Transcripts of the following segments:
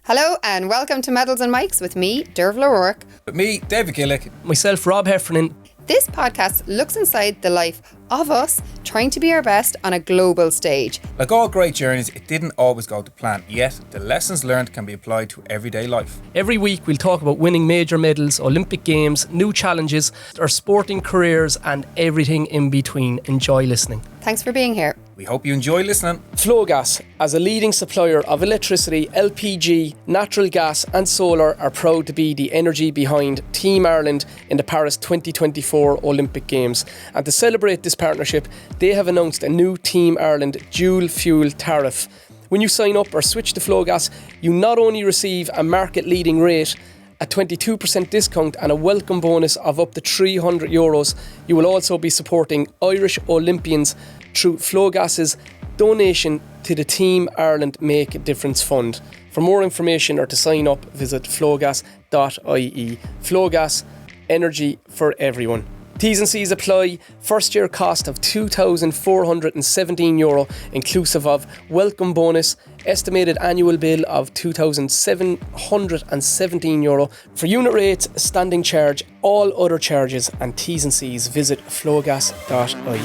Hello and welcome to Medals and Mics with me, Dervla O'Rourke. With me, David Gillick. Myself, Rob Heffernan. This podcast looks inside the life of us trying to be our best on a global stage. Like all great journeys, it didn't always go to plan, yet the lessons learned can be applied to everyday life. Every week we'll talk about winning major medals, Olympic Games, new challenges, our sporting careers and everything in between. Enjoy listening. Thanks for being here. We hope you enjoy listening. Flowgas, as a leading supplier of electricity, LPG, natural gas and solar, are proud to be the energy behind Team Ireland in the Paris 2024 Olympic Games. And to celebrate this partnership, they have announced a new Team Ireland dual fuel tariff. When you sign up or switch to Flowgas, you not only receive a market leading rate, a 22% discount and a welcome bonus of up to €300, you will also be supporting Irish Olympians through Flowgas's donation to the Team Ireland Make a Difference Fund. For more information or to sign up, visit flowgas.ie. Flowgas, energy for everyone. T's and C's apply. First year cost of €2,417, inclusive of welcome bonus, estimated annual bill of €2,717. For unit rates, standing charge, all other charges and T's and C's, visit flowgas.ie.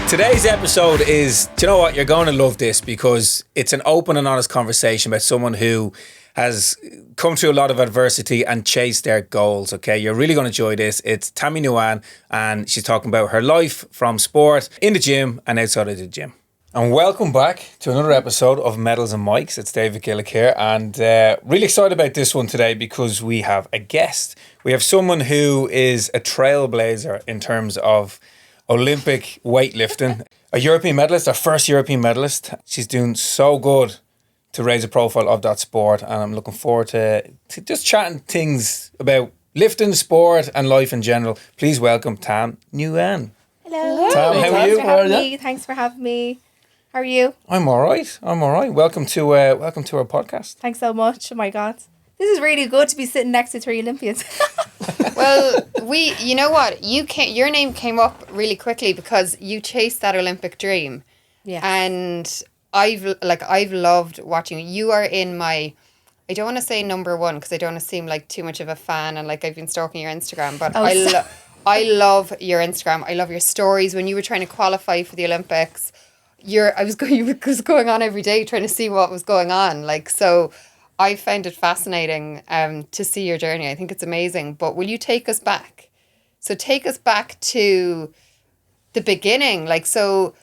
Today's episode is, do you know what, you're going to love this because it's an open and honest conversation about someone who has come through a lot of adversity and chased their goals, okay? You're really going to enjoy this. It's Tham Nguyen and she's talking about her life from sport, in the gym and outside of the gym. And welcome back to another episode of Medals and Mics. It's David Gillick here and really excited about this one today because we have a guest. We have someone who is a trailblazer in terms of Olympic weightlifting, a European medalist, our first European medalist. She's doing so good to raise the profile of that sport and I'm looking forward to just chatting things about lifting, sport and life in general. Please welcome Tham Nguyen. Hello. Tham, how are you? Thanks for having me. How are you? I'm all right. Welcome to our podcast. Thanks so much. Oh my God. This is really good to be sitting next to three Olympians. Well, you know what? Your name came up really quickly because you chased that Olympic dream. Yeah. And I've loved watching you. You are in my, I don't want to say number one because I don't want to seem like too much of a fan and like I've been stalking your Instagram, but I love your Instagram. I love your stories. When you were trying to qualify for the Olympics, you was going on every day trying to see what was going on. Like, so I found it fascinating to see your journey. I think it's amazing. But will you take us back? So take us back to the beginning. Like, so,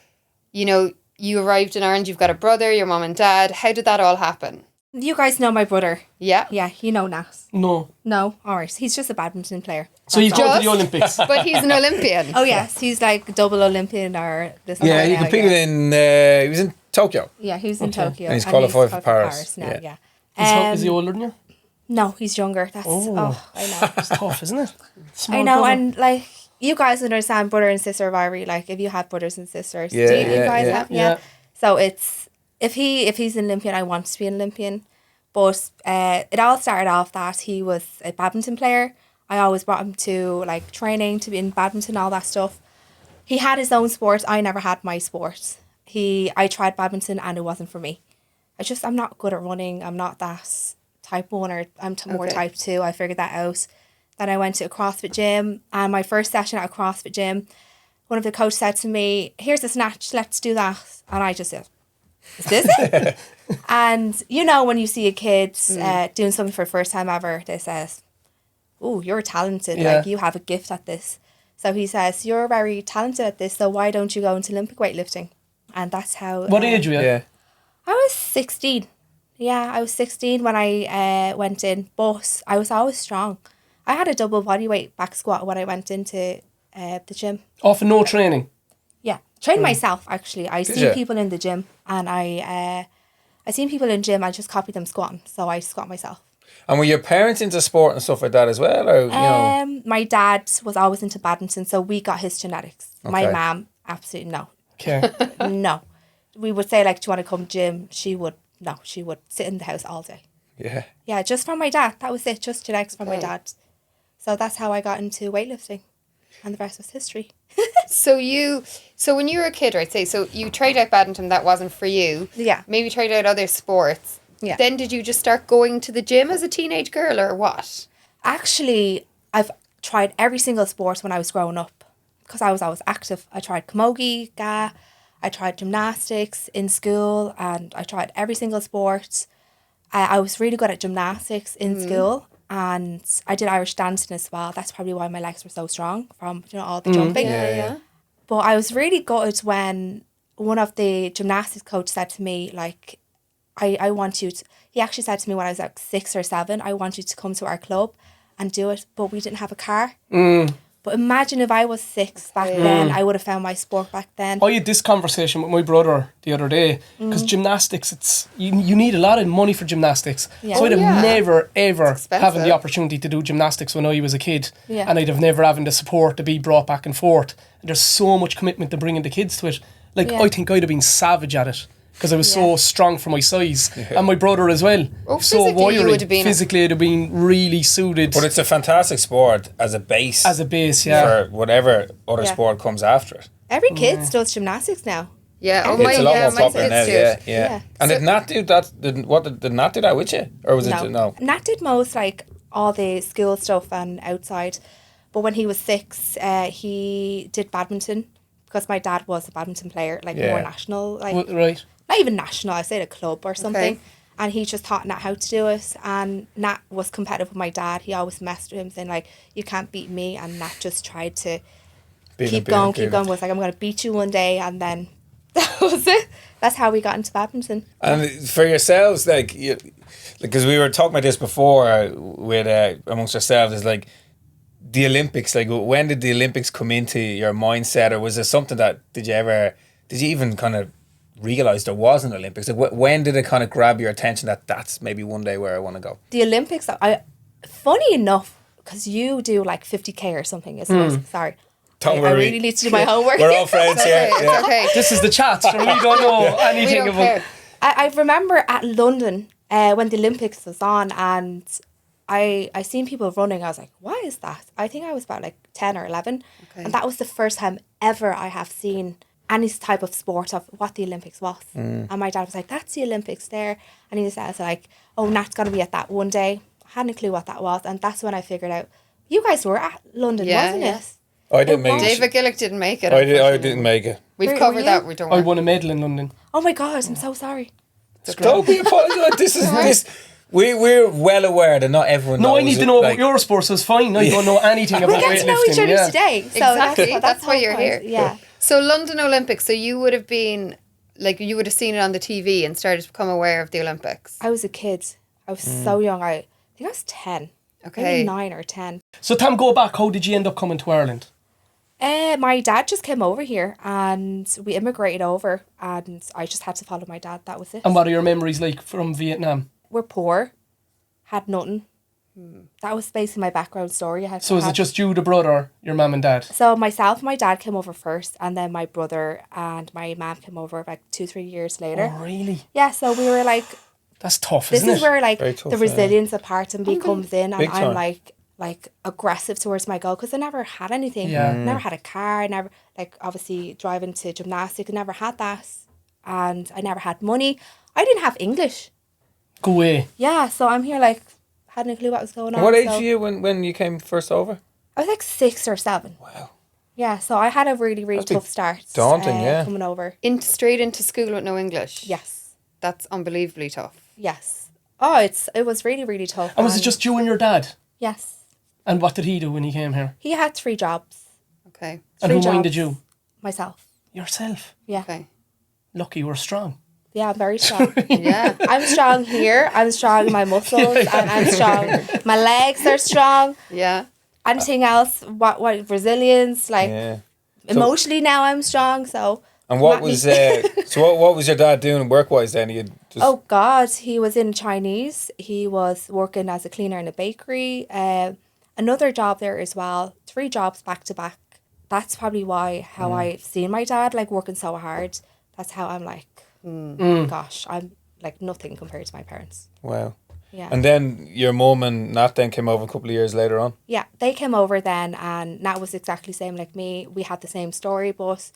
you know, you arrived in Ireland, you've got a brother, your mum and dad. How did that all happen? You guys know my brother. Yeah. Yeah, you know Nat. No. No? All right. He's just a badminton player. So he's going to the Olympics. But he's an Olympian. Oh, yes. He's like double Olympian or this. Yeah, he competed in, he was in Tokyo. Yeah, he was in Tokyo. And he's qualified for Paris. now, yeah. Is he older than you? No, he's younger. That's, I know. It's tough, isn't it? I know, and like, you guys understand brother and sister rivalry. Like, if you had brothers and sisters, Yeah, do you yeah, guys yeah. have? Yeah. So it's if he's an Olympian, I want to be an Olympian. But it all started off that he was a badminton player. I always brought him to like training to be in badminton, all that stuff. He had his own sport. I never had my sport. I tried badminton and it wasn't for me. I'm not good at running. I'm not that type 1 or I'm more type 2. I figured that out. Then I went to a CrossFit gym and my first session at a CrossFit gym, one of the coaches said to me, "Here's a snatch, let's do that." And I just said, "Is this it?" And you know, when you see a kid doing something for the first time ever, they says, "Oh, you're talented, like you have a gift at this." So he says, "You're very talented at this, so why don't you go into Olympic weightlifting?" And that's how... What age were you? Yeah. I was 16. Yeah, I was 16 when I went in, but I was always strong. I had a double bodyweight back squat when I went into the gym. Off no training? Yeah, train myself actually. I see people in the gym and I seen people in gym, I just copied them squatting, so I squat myself. And were your parents into sport and stuff like that as well? Or, you know? My dad was always into badminton, so we got his genetics. Okay. My mum, absolutely no. Okay. No. We would say, like, do you want to come gym? She would sit in the house all day. Yeah. Yeah, just from my dad. That was it, just genetics from my dad. So that's how I got into weightlifting, and the rest was history. So when you were a kid, right, say, so you tried out badminton, that wasn't for you. Yeah. Maybe tried out other sports. Yeah. Then did you just start going to the gym as a teenage girl or what? Actually, I've tried every single sport when I was growing up because I was always active. I tried camogie, ga, I tried gymnastics in school, and I tried every single sport. I was really good at gymnastics in school, and I did Irish dancing as well. That's probably why my legs were so strong from all the jumping. Yeah. But I was really good when one of the gymnastics coach said to me, like, I want you to, he actually said to me when I was like 6 or 7, I want you to come to our club and do it. But we didn't have a car. But imagine if I was 6 back then, I would have found my sport back then. I had this conversation with my brother the other day because gymnastics, it's you need a lot of money for gymnastics. Yeah. So I'd have never ever expensive. having the opportunity to do gymnastics when I was a kid, Yeah. and I'd have never having the support to be brought back and forth. And there's so much commitment to bringing the kids to it. Like Yeah. I think I'd have been savage at it because I was so strong for my size, and my brother as well. Oh, so physically you wiry. would have been Physically, I'd have been really suited But it's a fantastic sport as a base. as a base. Yeah. For whatever other Yeah. sport comes after it. Every kid does gymnastics now. Yeah. Oh, It's a lot more my popular now, kids do yeah, it. yeah. Yeah. And did Nat do that? Did Nat do that with you? Or was it no? Nat did most like all the school stuff and outside. But when he was 6, he did badminton because my dad was a badminton player, like more national, like Right. not even national, I say a club or something. Okay. And he just taught Nat how to do it. And Nat was competitive with my dad. He always messed with him, saying like, "You can't beat me." And Nat just tried to keep going. Was like, "I'm going to beat you one day," and then that was it. That's how we got into badminton. And for yourselves, like, because we were talking about this before with amongst ourselves, is like the Olympics. Like, when did the Olympics come into your mindset, or was it something that did you even kind of realize there was an Olympics? Like, when did it kind of grab your attention that that's maybe one day where I want to go? The Olympics, funny enough, because you do like 50k or something. Sorry. Don't I worry. really need to do my homework. We're all friends here. It's Yeah. okay. This is the chat, so we don't know We anything don't about. care. I remember at London when the Olympics was on, and I seen people running. I was like, what is that? I think I was about like 10 or 11. And that was the first time ever I have seen any type of sport of what the Olympics was. And my dad was like, that's the Olympics there. And he said, like, oh, Nat's going to be at that one day. I hadn't a clue what that was. And that's when I figured out, you guys were at London, wasn't it? I didn't make it. David Gillick didn't make it. I unfortunately. didn't make it. We've Were covered you? that. We don't I worry. won a medal in London. Oh my God, I'm so sorry. Don't be apologising. This. We're well aware that not everyone knows. No, I need to know like, about your sport, so it's fine. I don't know anything We about get to know each weightlifting. other Yeah. today. So Exactly. That's the why whole you're point. here. Yeah. So London Olympics. So you would have been like you would have seen it on the TV and started to become aware of the Olympics. I was a kid. I was so young. I think I was 10. Okay. Maybe 9 or 10. So, Tam, go back. How did you end up coming to Ireland? My dad just came over here and we immigrated over and I just had to follow my dad. That was it. And what are your memories like from Vietnam? We're poor. Had nothing. That was basically my background story. So, is it just you, the brother, your mum and dad? So myself and my dad came over first and then my brother and my mum came over like 2-3 years later. Oh, really? Yeah, so we were like, That's tough, this isn't is it? where like Very tough, the resilience of part of me comes in and Big I'm time. like aggressive towards my goal because I never had anything. Yeah. Never had a car. I never like obviously driving to gymnastics. I never had that, and I never had money. I didn't have English. Go away. Yeah, so I'm here like hadn't a clue what was going on. What age so were you when you came first over? I was like 6 or 7. Wow. Yeah, so I had a really Must be tough start. daunting, yeah. Coming over. Straight into school with no English. Yes. That's unbelievably tough. Yes. Oh, it was really tough. And was it just you and your dad? Yes. And what did he do when he came here? He had 3 jobs. Okay. And 3 who minded jobs. you? Myself. Yourself. Yeah. Okay. Lucky you were strong. Yeah, I'm very strong. Yeah. I'm strong here. I'm strong in my muscles. And I'm strong. My legs are strong. Yeah. Anything else? What resilience? Like Yeah. emotionally now I'm strong. So. And what Not me. was what was your dad doing work wise then? He just Oh God, he was in Chinese. He was working as a cleaner in a bakery. Another job there as well. 3 jobs back to back. That's probably how I've seen my dad like working so hard. That's how I'm like, gosh, I'm like nothing compared to my parents. wow. Yeah. And then your mum and Nat then came over a couple of years later on. Yeah, they came over then, and Nat was exactly the same like me. We had the same story, but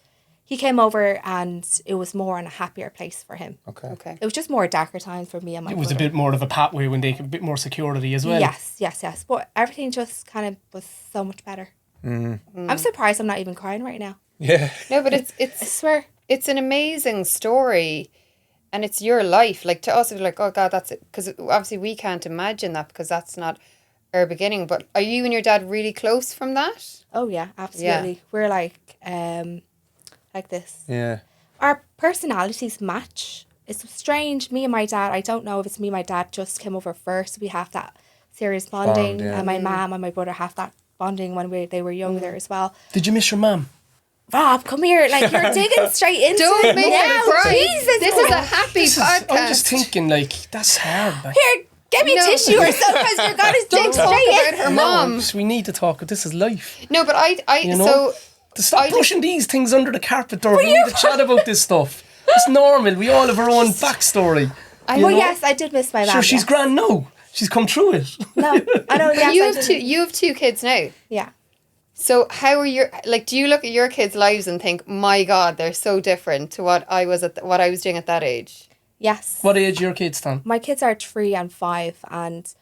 he came over and it was more in a happier place for him. Okay. It was just more darker times for me and my It was brother. a bit more of a pathway when they could a bit more security as well. Yes. But everything just kind of was so much better. I'm surprised I'm not even crying right now. Yeah. No, but I it's swear. it's an amazing story, and it's your life. Like, to us, it's like, oh God, that's it. Because obviously we can't imagine that, because that's not our beginning. But are you and your dad really close from that? Oh yeah, absolutely. Yeah. We're like this. Yeah. Our personalities match. It's strange. Me and my dad, I don't know if it's me and my dad just came over first. We have that serious bonding. Bond, yeah. And my mum and my brother have that bonding when they were younger as well. Did you miss your mum? Rob, come here. Like, you're digging straight into Don't it make me now. cry. Jesus. This is a happy podcast. I'm just thinking, like, that's hard. Like, Here, give me No. a tissue or something, because you're going to dig Don't talk straight in. about her mom. we need to talk. This is life. No, but You know? so To stop I brushing these things under the carpet, Dor. We need to chat about this stuff. It's normal. We all have our own backstory. Well, yes, I did miss my mum. Sure, she's yes. grand now. She's come through it. No, I know. Yes, you I have did. you have two kids now. Yeah. So how are your, like, do you look at your kids' lives and think, my God, they're so different to what I was what I was doing at that age? Yes. What age are your kids, Tom? My kids are 3 and 5, and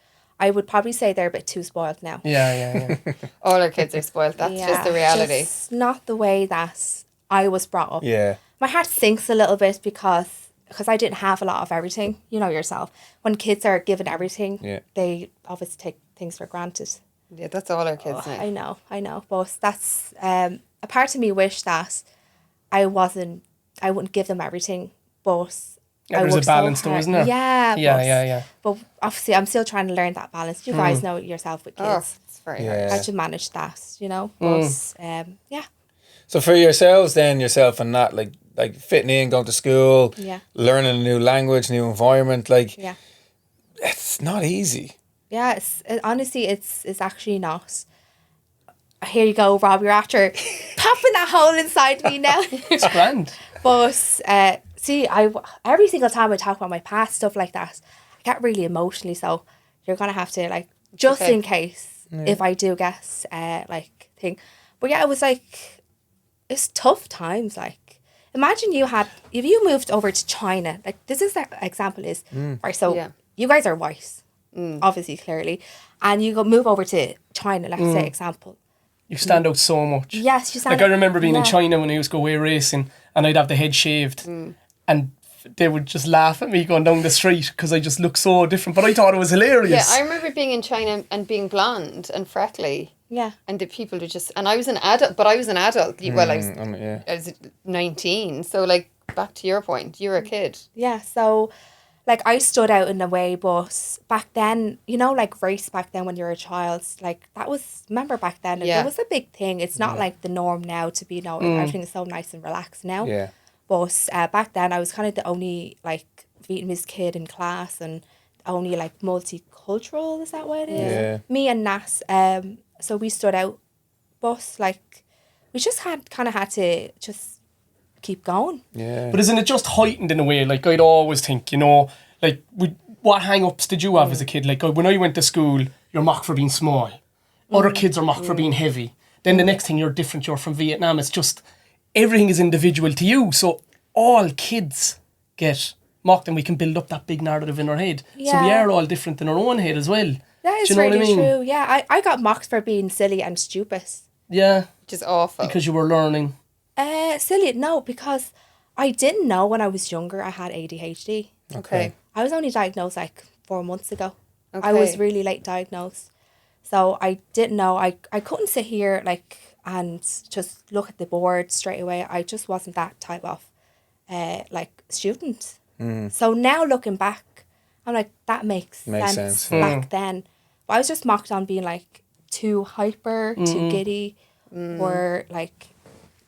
I would probably say they're a bit too spoiled now. Yeah. All our kids are spoiled. That's just the reality. Just not the way that I was brought up. Yeah. My heart sinks a little bit because I didn't have a lot of everything. You know yourself. When kids are given everything, Yeah. they obviously take things for granted. Yeah, that's all our kids now. I know. But that's a part of me wish that I wouldn't give them everything, but Yeah, I there's a worked so balance though, hard. isn't there? Yeah. Yeah. But obviously, I'm still trying to learn that balance. You guys know it yourself with Oh, kids. it's very Yeah. hard. How to manage that, you know? But, yeah. So for yourselves then, yourself and Nat, like fitting in, going to school, Yeah. learning a new language, new environment, like, Yeah. it's not easy. Yeah, honestly, it's actually not. Here you go, Rob. You're after popping that hole inside me now. It's grand. But see, every single time I talk about my past, stuff like that, I get really emotionally. So you're gonna have to, like, just okay. in case if I do guess like thing. But yeah, it was like, it's tough times. Like, imagine if you moved over to China. Like, this is that example is right. So Yeah. you guys are white, obviously, clearly, and you move over to China. Let's say example. You stand out so much. Yes, you stand Like, I out- remember being in yeah. China when I used to go away racing, and I'd have the head shaved, and they would just laugh at me going down the street because I just looked so different. But I thought it was hilarious. Yeah, I remember being in China and being blonde and freckly. Yeah. And the people would just, and I was an adult, but I was an adult. Well, Yeah. I was 19. So, like, back to your point, you were a kid. Yeah, so like I stood out in a way, but back then, you know, like race back then when you were a child, like that was, remember back then, Yeah. it was a big thing. It's not like the norm now to be, you know, everything is so nice and relaxed now. Yeah. But back then I was kind of the only like Vietnamese kid in class and only like multicultural, is that what it is? Yeah. Me and Nas, so we stood out, but like we just had to just keep going. Yeah. But isn't it just heightened in a way? Like, I'd always think, you know, like, what hang-ups did you have as a kid? Like, when I went to school, you're mocked for being small. Other kids are mocked for being heavy. Then the next thing, you're different, you're from Vietnam. It's just, everything is individual to you. So all kids get mocked, and we can build up that big narrative in our head. So we Yeah. are all different in our own head as well. That is Do you know really what I mean? true. Yeah, I got mocked for being silly and stupid. Yeah, Which is awful. because you were learning. Silly, no, because I didn't know when I was younger I had ADHD. Okay. I was only diagnosed like 4 months ago. I Okay. was really late diagnosed. So I didn't know. I couldn't sit here like and just look at the board straight away. I just wasn't that type of like student. So now looking back, I'm like, that makes sense. Back then. But I was just mocked on being like too hyper, too giddy, or like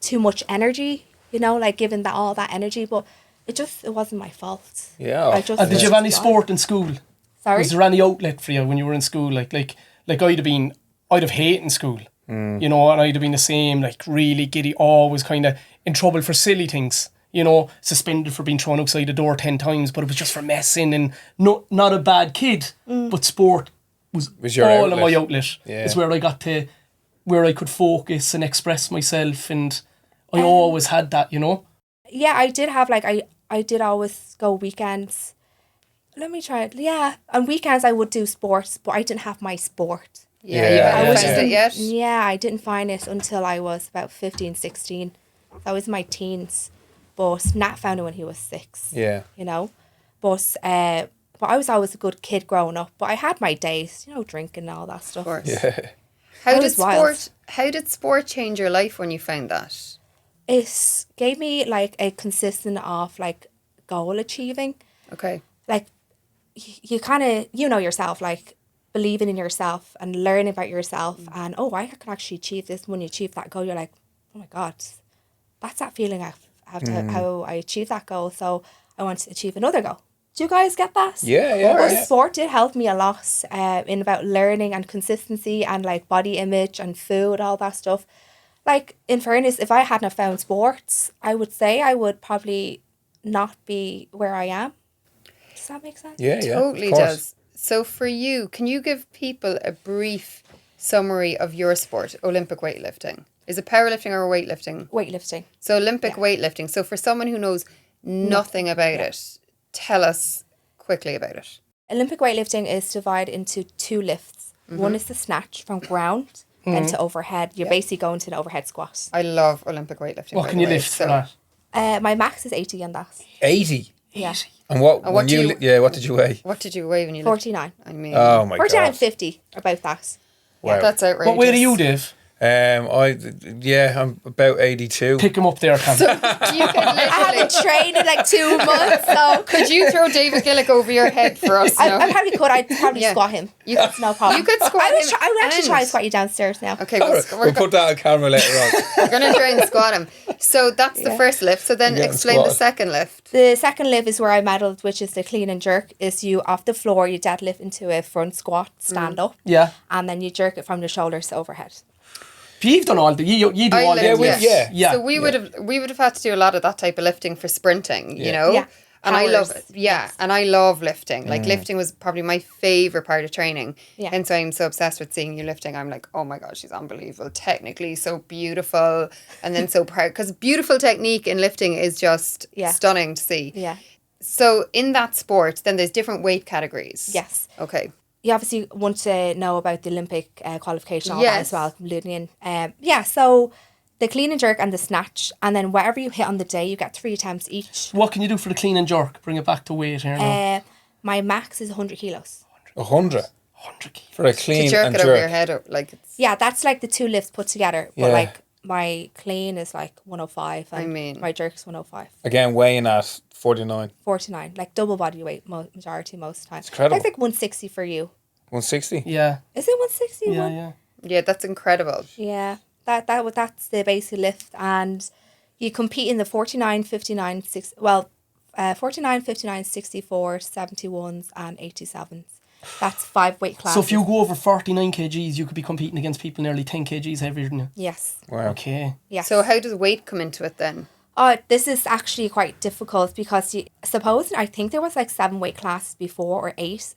too much energy, you know, like giving that all that energy. But it wasn't my fault. Yeah. I just Did you have any sport in school? Sorry? Was there any outlet for you when you were in school? Like I'd have hated school, you know, and I'd have been the same, like really giddy, always kind of in trouble for silly things, you know, suspended for being thrown outside the door 10 times, but it was just for messing and not a bad kid, but sport was your all outlet. of my outlet. Yeah. It's where I got to, where I could focus and express myself, and I always had that, you know. Yeah, I did have like I did always go weekends. Let me try it. Yeah, on weekends I would do sports, but I didn't have my sport. Yeah, Yeah, you haven't yeah. found it yet? Yeah, I didn't find it until I was about 15, 16. That was my teens. But Nat found it when he was 6. Yeah. You know? But I was always a good kid growing up. But I had my days, you know, drinking and all that stuff. Of course. Yeah. How did sport change your life when you found that? It gave me like a consistent of like goal achieving. Okay. Like you kind of, you know yourself, like believing in yourself and learning about yourself and, I can actually achieve this. When you achieve that goal, you're like, oh my God, that's that feeling I have to, how I achieve that goal. So I want to achieve another goal. Do you guys get that? Yeah. But sport did help me a lot in about learning and consistency and like body image and food, all that stuff. Like, in fairness, if I hadn't have found sports, I would say I would probably not be where I am. Does that make sense? Yeah. Totally of course. does. So for you, can you give people a brief summary of your sport, Olympic weightlifting? Is it powerlifting or weightlifting? Weightlifting. So Olympic weightlifting. So for someone who knows nothing about it, tell us quickly about it. Olympic weightlifting is divided into 2 lifts. One is the snatch from ground, then to overhead. You're basically going to an overhead squat. I love Olympic weightlifting. What by can the you way. lift for So that? My max is 80 on that. 80. Yeah. And what what when do you, you- what did you weigh? what did you weigh when you 49. I mean, Oh my 49, god. 50, about that. Wow. that's outrageous. What weight are you, Dave? I'm about 82. Pick him up there, Cam. You could I literally. haven't trained in like 2 months, so Could you throw David Gillick over your head for us? I now? probably could. I'd probably Yeah. squat him. You- That's no problem. you could squat I would, him I would actually try and- to squat you downstairs now. Okay, We'll put that on camera later on. we're going to try and squat him. So that's the first lift. So then You're getting explain the squatted. second lift. The second lift is where I medalled, which is the clean and jerk. Is you off the floor, you deadlift into a front squat, stand up, Yeah. and then you jerk it from the shoulders to overhead. You've done all the, you do all the lift, lifts. yeah. So we would have had to do a lot of that type of lifting for sprinting, you know? Yeah. And I love it. Powers. Yeah. And I love lifting. Like lifting was probably my favourite part of training. Yeah. And so I'm so obsessed with seeing you lifting. I'm like, oh my God, she's unbelievable. Technically so beautiful. And then so proud. Because beautiful technique in lifting is just stunning to see. Yeah. So in that sport, then there's different weight categories. Yes. Okay. You obviously want to know about the Olympic qualification, all that Yes. as well, leading in. So the clean and jerk and the snatch, and then whatever you hit on the day, you get 3 attempts each. What can you do for the clean and jerk? Bring it back to weight here now. My max is 100 kilos. 100 100 kilos. for a clean To jerk and it over your jerk. head. Like it's, Yeah, that's like the 2 lifts put together. But Yeah. like my clean is like 105, and I mean- my jerk's 105. Again, weighing at 49. 49, like double body weight, majority most of the time. incredible. That's like 160 for you. 160. Yeah. Is it 160? Yeah. yeah, that's incredible. Yeah, that's the basic lift, and you compete in the 49, 59, 49, 59, 64, 71s, and 87s. That's 5 weight classes. So if you go over 49 kgs, you could be competing against people nearly 10 kgs heavier than you. Yes. Wow. Okay. Yes. So how does weight come into it then? This is actually quite difficult because I think there was like 7 weight classes before, or 8.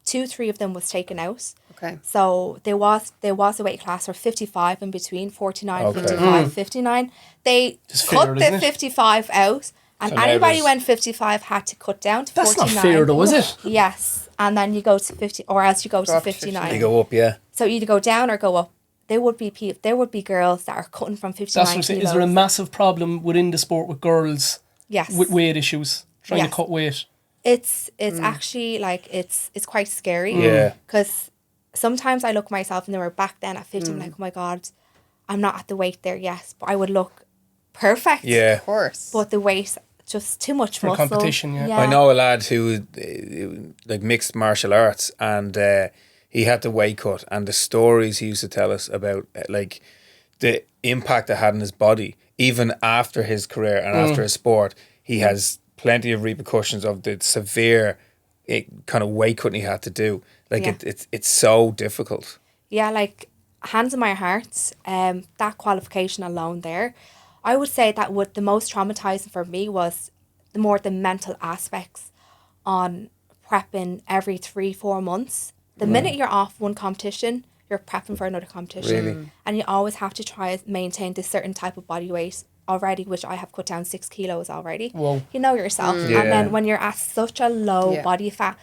2-3 of them was taken out. Okay. So there was a weight class for 55 in between, 49, Okay. 55, 59. They Just cut fair, the isn't it? 55 out, and So now anybody there's- who went 55 had to cut down to That's 49. not fair though, is it? Yes, and then you go to 50, or else you go to up to 59. You go up, yeah. So either go down or go up. There would be girls that are cutting from 59 That's what I'm saying. kilos. Is there a massive problem within the sport with girls Yes. with weight issues? Trying Yes. to cut weight? It's actually like it's quite scary. Yeah. Because sometimes I look myself in the mirror back then at 50, I'm like, oh my God, I'm not at the weight there yet, but I would look perfect. Yeah. Of course. But the weight, just too much For muscle. competition, yeah. I know a lad who like mixed martial arts, and he had the weight cut, and the stories he used to tell us about like the impact it had on his body, even after his career and after his sport, he has plenty of repercussions of the severe kind of weight cutting he had to do. Like Yeah. it's so difficult. Yeah, like hands on my heart, that qualification alone there, I would say that what the most traumatizing for me was the mental aspects on prepping every 3-4 months. The minute you're off one competition, you're prepping for another competition. Really? And you always have to try and maintain this certain type of body weight already, which I have cut down 6 kilos already. Whoa. You know yourself. Yeah. And then when you're at such a low Yeah. body fat,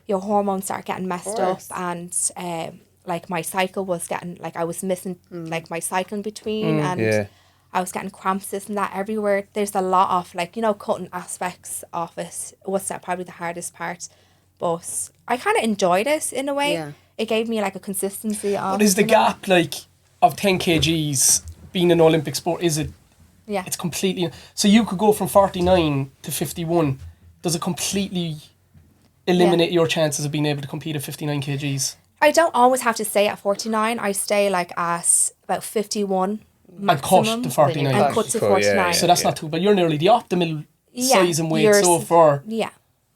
your hormones start getting messed up, course. and like my cycle was getting, like I was missing like my cycle in between, and Yeah. I was getting cramps, this and that everywhere. There's a lot of, like, you know, cutting aspects of it. Was that probably the hardest part? But I kind of enjoyed it in a way. Yeah. It gave me like a consistency of. But is the you know, gap like of 10 kgs being an Olympic sport? Is it? Yeah. It's completely. So you could go from 49 to 51. Does it completely eliminate your chances of being able to compete at 59 kgs? I don't always have to stay at 49. I stay like at about 51 And maximum. cut to 49. And cut to Cool, yeah, 49. So that's not too bad. You're nearly the optimal Yeah, size and weight you're so s- far. Yeah.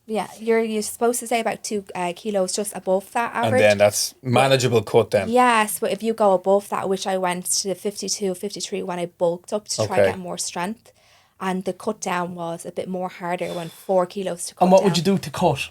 Yeah. You're supposed to stay about 2 kilos just above that And average. then that's manageable cut then. Yes, but if you go above that, which I went to the 52, 53 when I bulked up to try Okay. to get more strength. And the cut down was a bit more harder when 4 kilos to cut And what down. would you do to cut?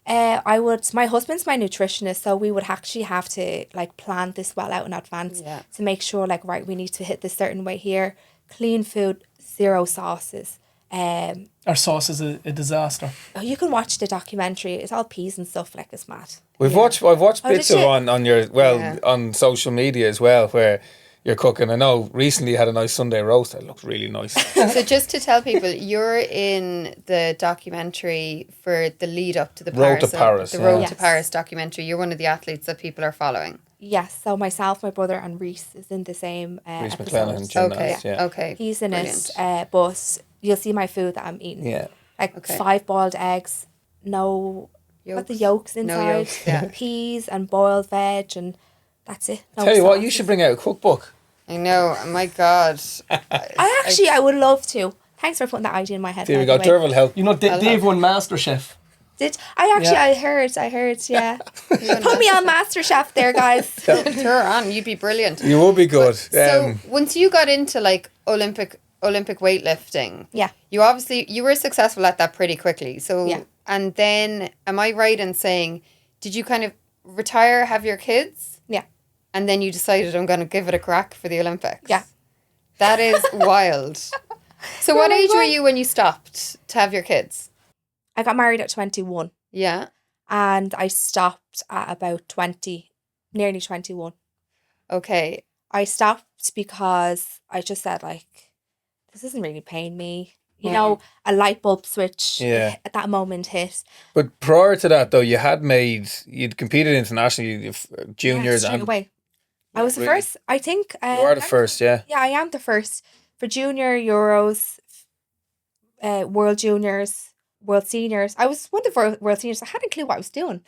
My husband's my nutritionist, so we would actually have to like plan this well out in advance Yeah. to make sure, like, right, we need to hit this certain weight here. Clean food, 0 sauces. Our sauce is a disaster. You can watch the documentary. It's all peas and stuff, like, it's mad. I've watched bits did of you? on your Yeah. on social media as well where you're cooking. I know recently you had a nice Sunday roast that looked really nice. So just to tell people, you're in the documentary for the lead up to the Road to Paris, Paris, the yeah. Road Yes. to Paris documentary. You're one of the athletes that people are following. Yes, so myself, my brother, and Reese is in the same Reece episode. McLennan, gymnast, Okay, yeah. okay. He's in Brilliant. it, but you'll see my food that I'm eating. Yeah. Like Okay. 5 boiled eggs, no, got the yolks No inside, yolks, yeah. peas and boiled veg, and that's it. No Tell you what, sauces. you should bring out a cookbook. I know. Oh my God. I would love to. Thanks for putting that idea in my head. There by we go. the way. Derv will help. You know, Dave won MasterChef. Did I actually? Yeah. I heard. Yeah. Put me on MasterChef there, guys. Turn on. You'd be brilliant. You will be good. So once you got into like Olympic weightlifting, Yeah. you were successful at that pretty quickly. So Yeah. and then am I right in saying, did you kind of retire, have your kids, Yeah. and then you decided I'm going to give it a crack for the Olympics? Yeah. That is wild. So what age were you when you stopped to have your kids? I got married at 21, Yeah. and I stopped at about 20, nearly 21. Okay. I stopped because I just said, like, this isn't really paying me. You know, a light bulb switch at that moment hit. But prior to that, though, you'd competed internationally, juniors, straight and away. I was the Really? first, I think. you are the first, yeah. Yeah, I am the first for junior Euros, World Juniors, World Seniors. I was one of the World Seniors. I hadn't a clue what I was doing.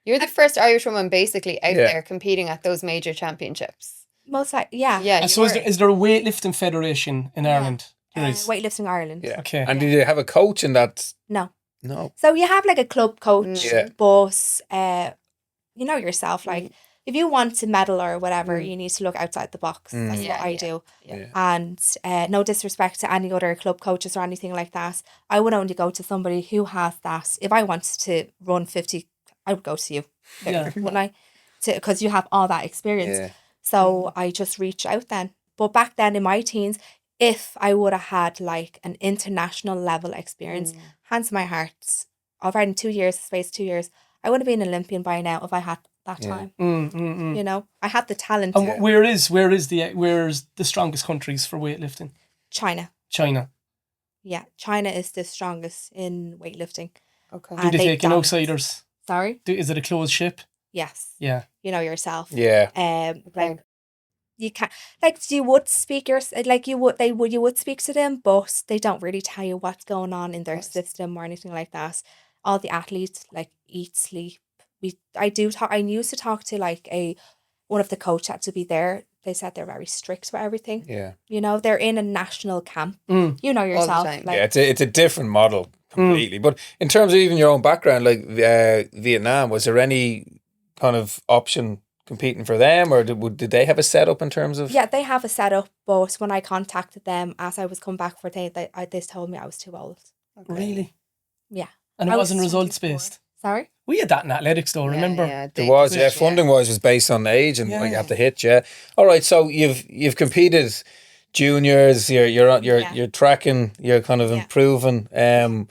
You're the first Irish woman basically out Yeah. there competing at those major championships. Most like, yeah. Yeah. And you so were. is there a weightlifting federation in Ireland? There is. Weightlifting Ireland. Yeah. Okay. And did you have a coach in that? No. No. So you have like a club coach, Yeah. but you know yourself, like if you want to medal or whatever, you need to look outside the box. That's Yeah, what I yeah, do. yeah. And no disrespect to any other club coaches or anything like that. I would only go to somebody who has that. If I wanted to run 50, I would go to you. Yeah. Wouldn't I? Because you have all that experience. Yeah. So I just reached out then. But back then in my teens, if I would have had like an international level experience, hands on my heart, already in 2 years, space 2 years, I would have been an Olympian by now if I had that time. You know, I had the talent. And where's the strongest countries for weightlifting? China. China. Yeah, China is the strongest in weightlifting. Okay. Do And they they take in dominate. outsiders? Sorry? Is it a closed ship? Yes. Yeah. You know yourself. Yeah. Like you can't, like, you would speak you would speak to them, but they don't really tell you what's going on in their system or anything like that. All the athletes like eat, sleep. I used to talk to like one of the coaches to be there. They said they're very strict with everything. Yeah. You know, they're in a national camp. You know the yourself. time. Like, Yeah, it's a different model completely. But in terms of even your own background, like Vietnam, was there any kind of option competing for them, or did they have a setup in terms of? Yeah, they have a setup, but when I contacted them as I was coming back for they told me I was too old. Okay. Really? Yeah. And it I was wasn't results 24. based. Sorry? We had that in athletics though, remember? Yeah, There was, funding wise was based on age and what you have to hit. Yeah. All right. So you've competed juniors. You're tracking. You're kind of improving. And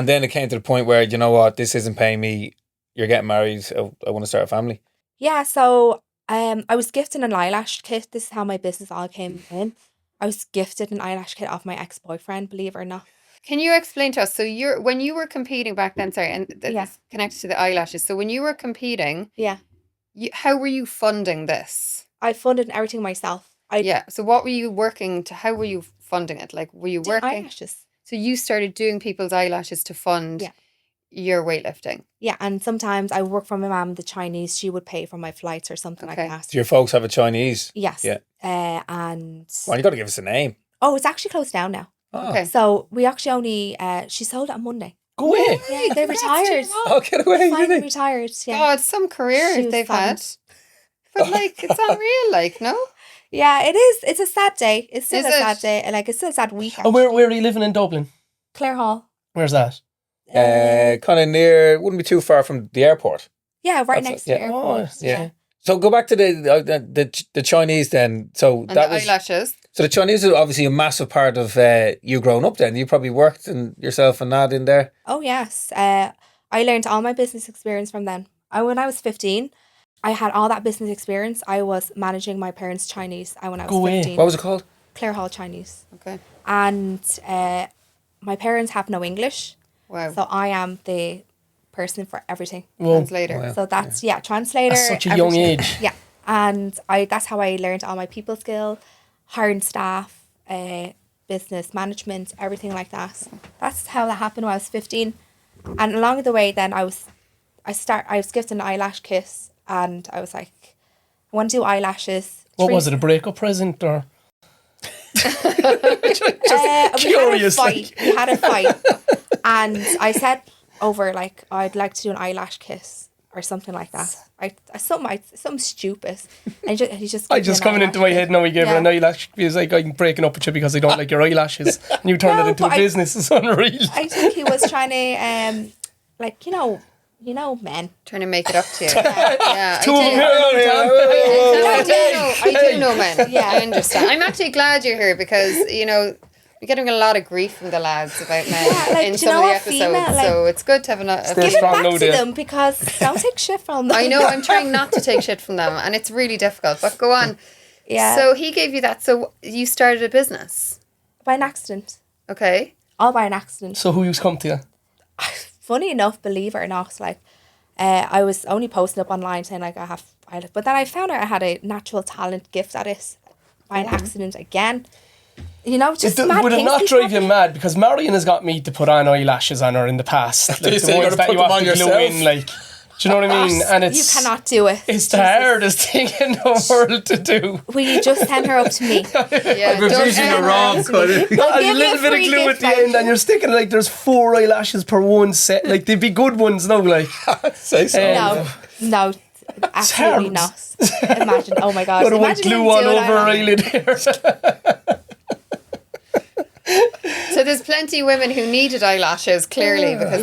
then it came to the point where, you know what, this isn't paying me. You're getting married. I want to start a family. Yeah, so I was gifted an eyelash kit. This is how my business all came in. I was gifted an eyelash kit off my ex-boyfriend, believe it or not. Can you explain to us? So when you were competing back then, sorry, and that's connected to the eyelashes. So when you were competing, how were you funding this? I funded everything myself. So what were you working to? How were you funding it? Like, were you working? Eyelashes. So you started doing people's eyelashes to fund your weightlifting. Yeah, and sometimes I work for my mum, the Chinese. She would pay for my flights or something like that. Do your folks have a Chinese? Yes. Yeah. And Well, you got to give us a name. oh, it's actually closed down now. Oh. Okay. So we actually only she sold it on Monday. Go away. Yeah, they retired. Oh, get away. Finally Really? retired. Yeah. God, some career She was they've fabulous. had. But like, it's unreal. Like, no. Yeah, it is. It's a sad day. It's still Is a sad it? day. Like, it's still a sad week. And where are you living in Dublin? Clare Hall. Where's that? Kind of near. Wouldn't be too far from the airport. Yeah, right That's next it, to the airport. Yeah. So go back to the Chinese then. So And that the was eyelashes. so the Chinese are obviously a massive part of you growing up. Then you probably worked and yourself and that in there. Oh, yes. I learned all my business experience from them. When I was 15, I had all that business experience. I was managing my parents' Chinese when I was Go away. 15. What was it called? Clare Hall Chinese. Okay. And my parents have no English. Wow. So I am the person for everything. Whoa. Translator. Wow. So that's, translator. At such a young everything. age. Yeah. And that's how I learned all my people skill, hiring staff, business management, everything like that. That's how that happened when I was 15. And along the way then I was gifted an eyelash kit and I was like, I want to do eyelashes. What was it, a breakup present or? Curious. like. We had a fight. And I said over like, I'd like to do an eyelash kiss or something like that. Something stupid. And he's just I just coming into my head now, he gave her an eyelash. He was like, I'm breaking up with you because I don't like your eyelashes. And you turned it into a business. It's unreal. I think he was trying to, like, you know, men. Trying to make it up to you. Yeah. Two of them here all the time. I do know men. Yeah. I understand. I'm actually glad you're here because, you know, we're getting a lot of grief from the lads about men like, in do you some know of the what, episodes. female, like, So it's good to have a Stay Give it strong back now, to dear. them because don't take shit from them. I know, I'm trying not to take shit from them and it's really difficult, but go on. Yeah. So he gave you that. So you started a business. By an accident. Okay. All by an accident. So who used to come to you? Funny enough, believe it or not, like, I was only posting up online saying like but then I found out I had a natural talent gift at it by an accident again. You know, just mad Would it things not keep drive you happening. mad? Because Marion has got me to put on eyelashes on her in the past. Like you the say you ones gotta that put you them have on to glue yourself? in, like, do you know what I mean? And You it's cannot do it. It's the hardest thing in the world to do. Will you just send her up to me? Yeah. We're don't vision ever- wrong. A give you little a bit of free glue at gift the end, and you're sticking like there's 4 eyelashes per one set. Like they'd be good ones, no? Like Say so. No, absolutely hard. not. Imagine, oh my God. got to want Imagine glue him all doing over her eyeliner. eyelid here. So there's plenty of women who needed eyelashes, clearly, because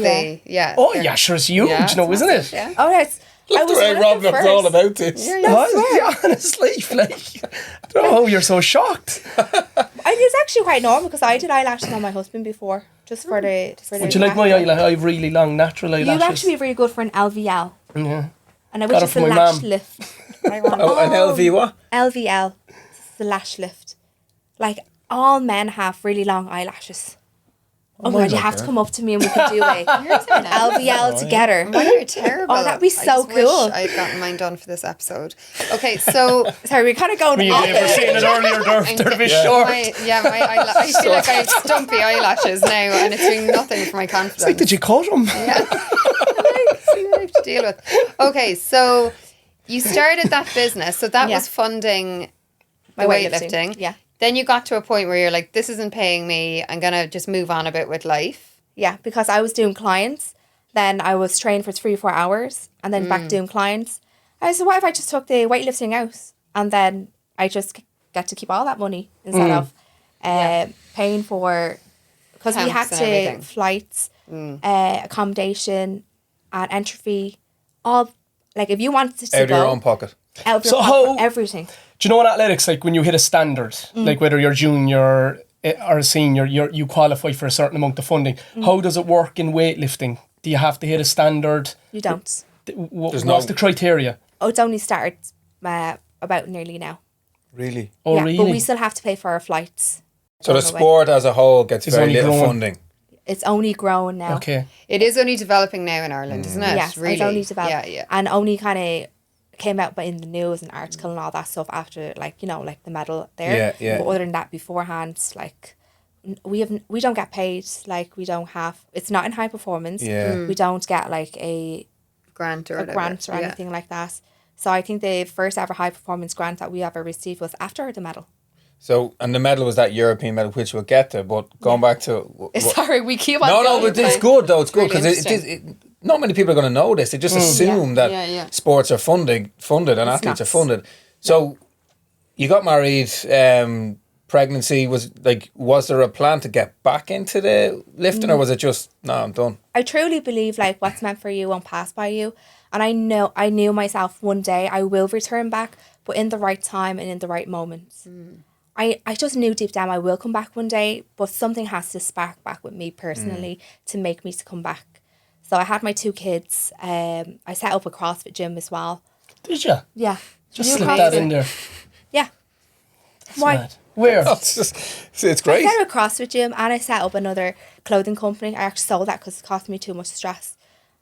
Oh yeah, sure, it's huge, Yeah, no, isn't it? Yeah. Oh, yes. I Look the was way one of Rob the knows all first. about this. What? Honestly, like, I don't know how you're so shocked. It's actually quite normal because I did eyelashes on my husband before, just for the. Would you like my eyelash? I have really long natural eyelashes. You'd actually be really good for an LVL, Yeah. and which Got it is from the my lash mum. lift. Oh, an LV what? LVL, it's the lash lift. Like all men have really long eyelashes. Oh my God, you have to come up to me and we can do an LVL together. Mine are terrible. Oh, that'd be so I just wish cool. I'd gotten mine done for this episode. Okay, so Sorry, we're kind of going Me off and Dave were it. saying it earlier, they're a bit short. my I feel like I have stumpy eyelashes now, and it's doing nothing for my confidence. It's like, did you cut them? Yeah. See what I have to deal with. Okay, so you started that business, so that Yeah. was funding My the weightlifting, weightlifting. yeah. Then you got to a point where you're like, this isn't paying me. I'm gonna just move on a bit with life. Yeah, because I was doing clients, then I was trained for 3 or 4 hours, and then back doing clients. I said, what if I just took the weightlifting out and then I just get to keep all that money instead of paying for, because we had to flights, accommodation, and entry fee, all, like if you wanted to out of go, your own pocket. Out of your pocket, everything. Do you know in athletics, like when you hit a standard, like whether you're junior or a senior, you qualify for a certain amount of funding. How does it work in weightlifting? Do you have to hit a standard? You don't. What's the criteria? Oh, it's only started about nearly now. Really? Oh, really? But we still have to pay for our flights. So the sport as a whole gets very little funding. It's only growing now. Okay. It is only developing now in Ireland, isn't it? Yes, really. it's only developing. Yeah. And only kind of came out in the news and article and all that stuff after, like, you know, like the medal there. Yeah. But other than that, beforehand, like, we don't get paid. Like, we don't have, it's not in high performance. Yeah. We don't get like a grant or anything like that. So I think the first ever high performance grant that we ever received was after the medal. So, and the medal was that European medal, which we'll get to, but going back to... Sorry, we keep on No, but it's good though, it's good, because really not many people are going to know this. They just assume that sports are funded and athletes are funded. So, you got married, pregnancy, was there a plan to get back into the lifting, or was it just, no, I'm done? I truly believe, like, what's meant for you won't pass by you. And I knew myself one day I will return back, but in the right time and in the right moments. I just knew deep down I will come back one day, but something has to spark back with me personally to make me to come back. So I had my 2 kids. I set up a CrossFit gym as well. Did you? Yeah. Just slip that in there. Yeah. That's mad. Where? It's great. I set up a CrossFit gym and I set up another clothing company. I actually sold that because it cost me too much stress.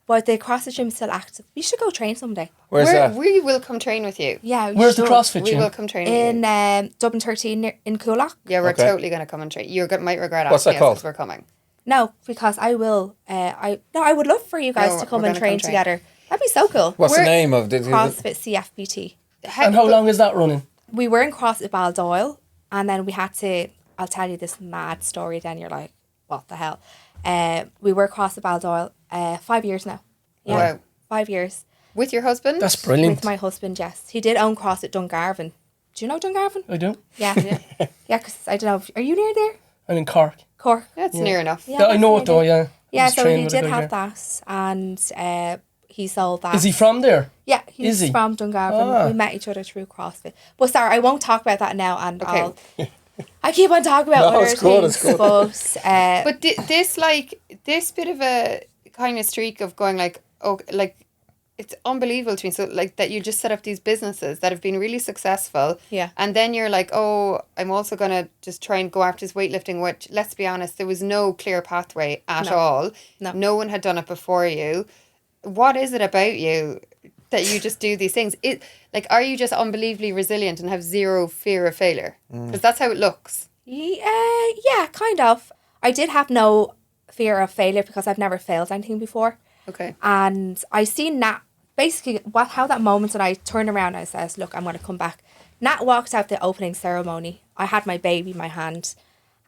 But the CrossFit gym is still active. You should go train someday. Where's that? We will come train with you. Yeah. Where's the CrossFit gym? We will come train with you. In Dublin 13 in Coolock. Yeah, we're totally going to come and train. You might regret What's asking that us called? we're coming. No, because I will. I would love for you guys to come and train together. That'd be so cool. What's the name of the CrossFit CFBT? And how long is that running? We were in CrossFit Baldoyle, and then we had to. I'll tell you this mad story. Then you're like, what the hell? We were CrossFit Baldoyle 5 years now. Yeah, Wow. 5 years. With your husband? That's brilliant. With my husband, yes. He did own CrossFit Dungarvan. Do you know Dungarvan? I do. Yeah. Yeah, because I don't know. Are you near there? I'm in Cork. Cork. That's near enough. Yeah, I know it though, yeah. Yeah, Just so trained he with a did guy have that, and he sold that. Is he from there? Yeah, he's Is he? from Dungarvan. Ah. We met each other through CrossFit. But sorry, I won't talk about that now, and Okay. I keep on talking about No, other it's good, things. it's good. But this bit of a kind of streak of going like, oh, like, it's unbelievable to me. So like that you just set up these businesses that have been really successful. Yeah. And then you're like, oh, I'm also going to just try and go after this weightlifting, which, let's be honest, there was no clear pathway at all. No one had done it before you. What is it about you that you just do these things? Are you just unbelievably resilient and have zero fear of failure? Because that's how it looks. yeah, kind of. I did have no fear of failure because I've never failed anything before. Okay. And I seen Nat, basically how that moment that I turned around and I says, look, I'm going to come back. Nat walked out the opening ceremony. I had my baby in my hand,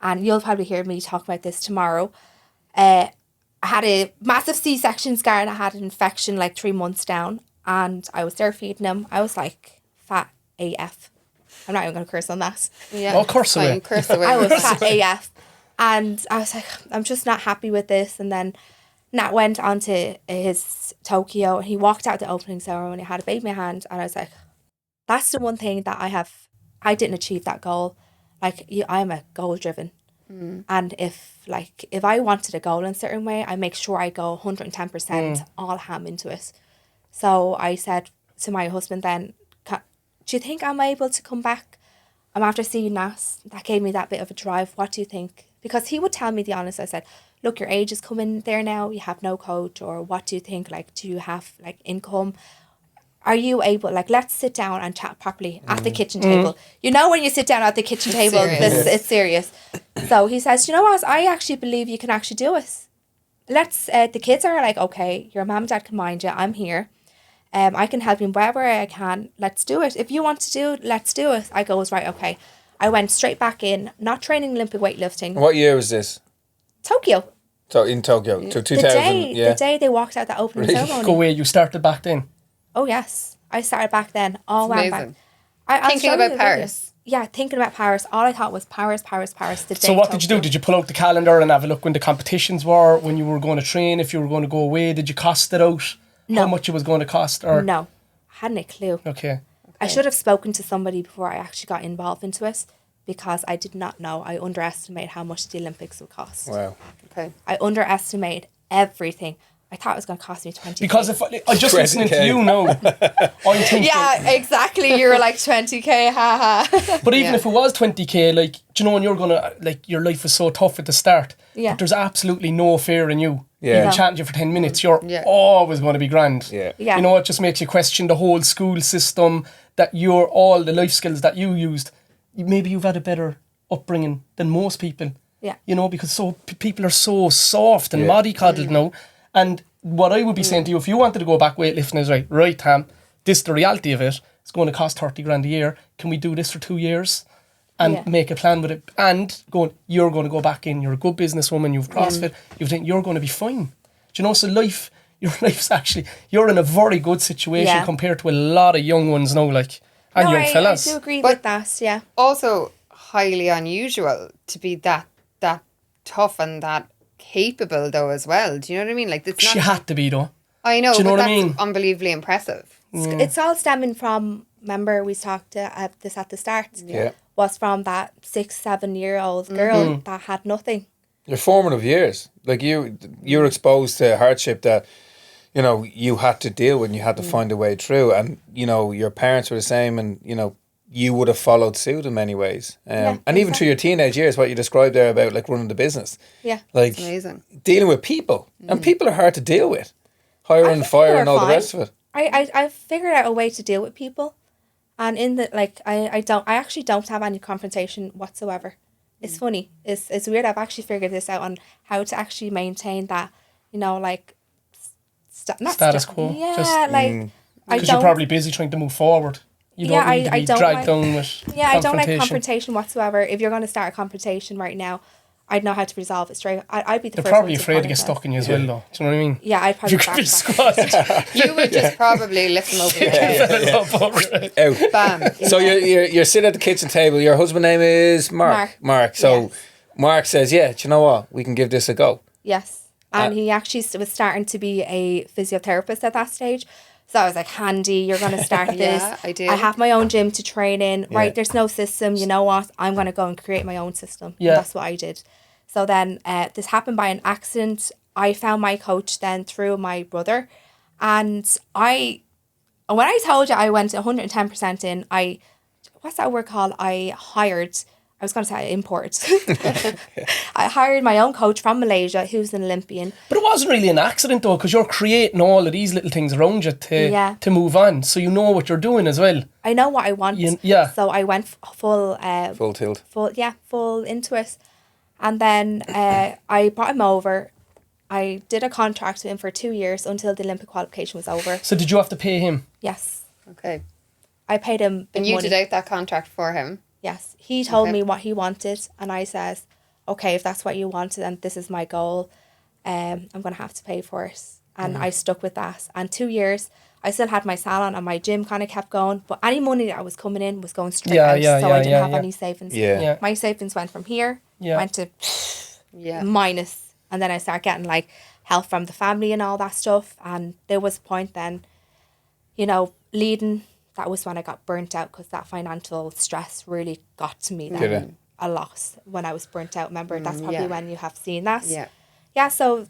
and you'll probably hear me talk about this tomorrow. I had a massive C-section scar and I had an infection like 3 months down, and I was there feeding him. I was like fat AF. I'm not even going to curse on that. Yeah. Oh, curse away. Curse away. I was fat AF. And I was like, I'm just not happy with this. And then Nat went on to his Tokyo and he walked out the opening ceremony, had a baby in my hand, and I was like, that's the one thing that I didn't achieve that goal. Like, I'm a goal driven. And if I wanted a goal in a certain way, I make sure I go 110% all ham into it. So I said to my husband then, do you think I'm able to come back? I'm after seeing Nat. That gave me that bit of a drive. What do you think? Because he would tell me the honest. I said, look, your age is coming there now. You have no coach. Or what do you think? Like, do you have like income? Are you able, like, let's sit down and chat properly at the kitchen table. You know, when you sit down at the kitchen table, it's serious. So he says, you know what? I actually believe you can actually do it. The kids are like, okay, your mom and dad can mind you. I'm here. I can help you wherever I can. Let's do it. If you want to do it, let's do it. I goes, right, okay. I went straight back in, not training Olympic weightlifting. What year was this? Tokyo. So in Tokyo, so 2000. The day they walked out that opening ceremony. Go away, you started back then? Oh, yes. I started back then. All went back. Amazing. I'll Thinking show about you the Paris. videos. Yeah, thinking about Paris. All I thought was Paris. So what did you do? Did you pull out the calendar and have a look when the competitions were, when you were going to train, if you were going to go away? Did you cost it out? No. How much it was going to cost? Or No, I hadn't a clue. Okay. I should have spoken to somebody before I actually got involved into it, because I did not know. I underestimated how much the Olympics would cost. Wow. Okay. I underestimated everything. I thought it was going to cost me 20K. Because if I just listening to you now, I'm thinking. Yeah, exactly. You were like 20K, haha. But even if it was 20K, like, do you know, when you're gonna, like, your life was so tough at the start. Yeah. But there's absolutely no fear in you. Yeah. Even No. chatting to you for 10 minutes, you're Yeah. always going to be grand. Yeah. Yeah. You know, it just makes you question the whole school system, that all the life skills that you used, maybe you've had a better upbringing than most people. Yeah. You know, because people are so soft and Yeah. mollycoddled now. And what I would be saying to you, if you wanted to go back weightlifting, is right, Tam, this is the reality of it. It's going to cost 30 grand a year. Can we do this for 2 years and Yeah. make a plan with it? And you're going to go back in. You're a good businesswoman. You've CrossFit. You're going to be fine. Do you know? So your life's actually, you're in a very good situation Yeah. compared to a lot of young ones now, like, and young fellas. I do agree But- with that, yeah. Also highly unusual to be that tough and that capable though as well. Do you know what I mean? Like, it's She not. had to be, though. I know, Do you know but what I that's mean? unbelievably impressive. It's all stemming from, remember we talked this at the start, Yeah. was from that 6-7-year-old girl that had nothing. Your formative years, like you were exposed to hardship that, you know, you had to deal with and you had to find a way through. And, you know, your parents were the same and, you know, you would have followed suit in many ways. And even through your teenage years, what you described there about like running the business. Yeah. Like Amazing. dealing with people. And people are hard to deal with. Hire and fire and all the rest of it. I figured out a way to deal with people, and in the like I actually don't have any confrontation whatsoever. It's funny. It's weird. I've actually figured this out on how to actually maintain that, you know, like not Status quo. Yeah, Just- like I Because you're don't. probably busy trying to move forward. You Yeah, don't need to I be don't dragged like- down with Yeah, I don't like confrontation. confrontation whatsoever. If you're going to start a confrontation right now, I'd know how to resolve it straight. I'd be the They're first probably one afraid to get apologise. stuck in you as well, though. Do you know what I mean? Yeah, I'd probably You could be squashed. You would just probably lift them over your head. Out. Bam. So you're sitting at the kitchen table. Your husband's name is Mark. So Yes. Mark says, yeah, do you know what? We can give this a go. Yes. And he actually was starting to be a physiotherapist at that stage. So I was like, handy, you're going to start this. Yeah, I do. I have my own gym to train in. Yeah. Right, there's no system. You know what? I'm going to go and create my own system. Yeah. And that's what I did. So then this happened by an accident. I found my coach then through my brother. And when I told you I went 110% in, what's that word called? I was going to say I imported. I hired my own coach from Malaysia, who's an Olympian. But it wasn't really an accident, though, because you're creating all of these little things around you to move on. So you know what you're doing as well. I know what I want. Yeah. So I went full Tilt. full into it. And then I brought him over. I did a contract with him for 2 years until the Olympic qualification was over. So did you have to pay him? Yes. Okay. I paid him big And you money. did out that contract for him. Yes. He told Okay. me what he wanted, and I says, okay, if that's what you wanted and this is my goal, I'm going to have to pay for it. And I stuck with that. And 2 years, I still had my salon and my gym kind of kept going, but any money that was coming in was going straight out. So I didn't have any savings. Yeah. My savings went from here, went to Yeah. minus. And then I started getting like help from the family and all that stuff. And there was a point then, you know, leading, that was when I got burnt out because that financial stress really got to me Did it? then a lot when I was burnt out. Remember, that's probably yeah. when you have seen that. Yeah. Yeah, so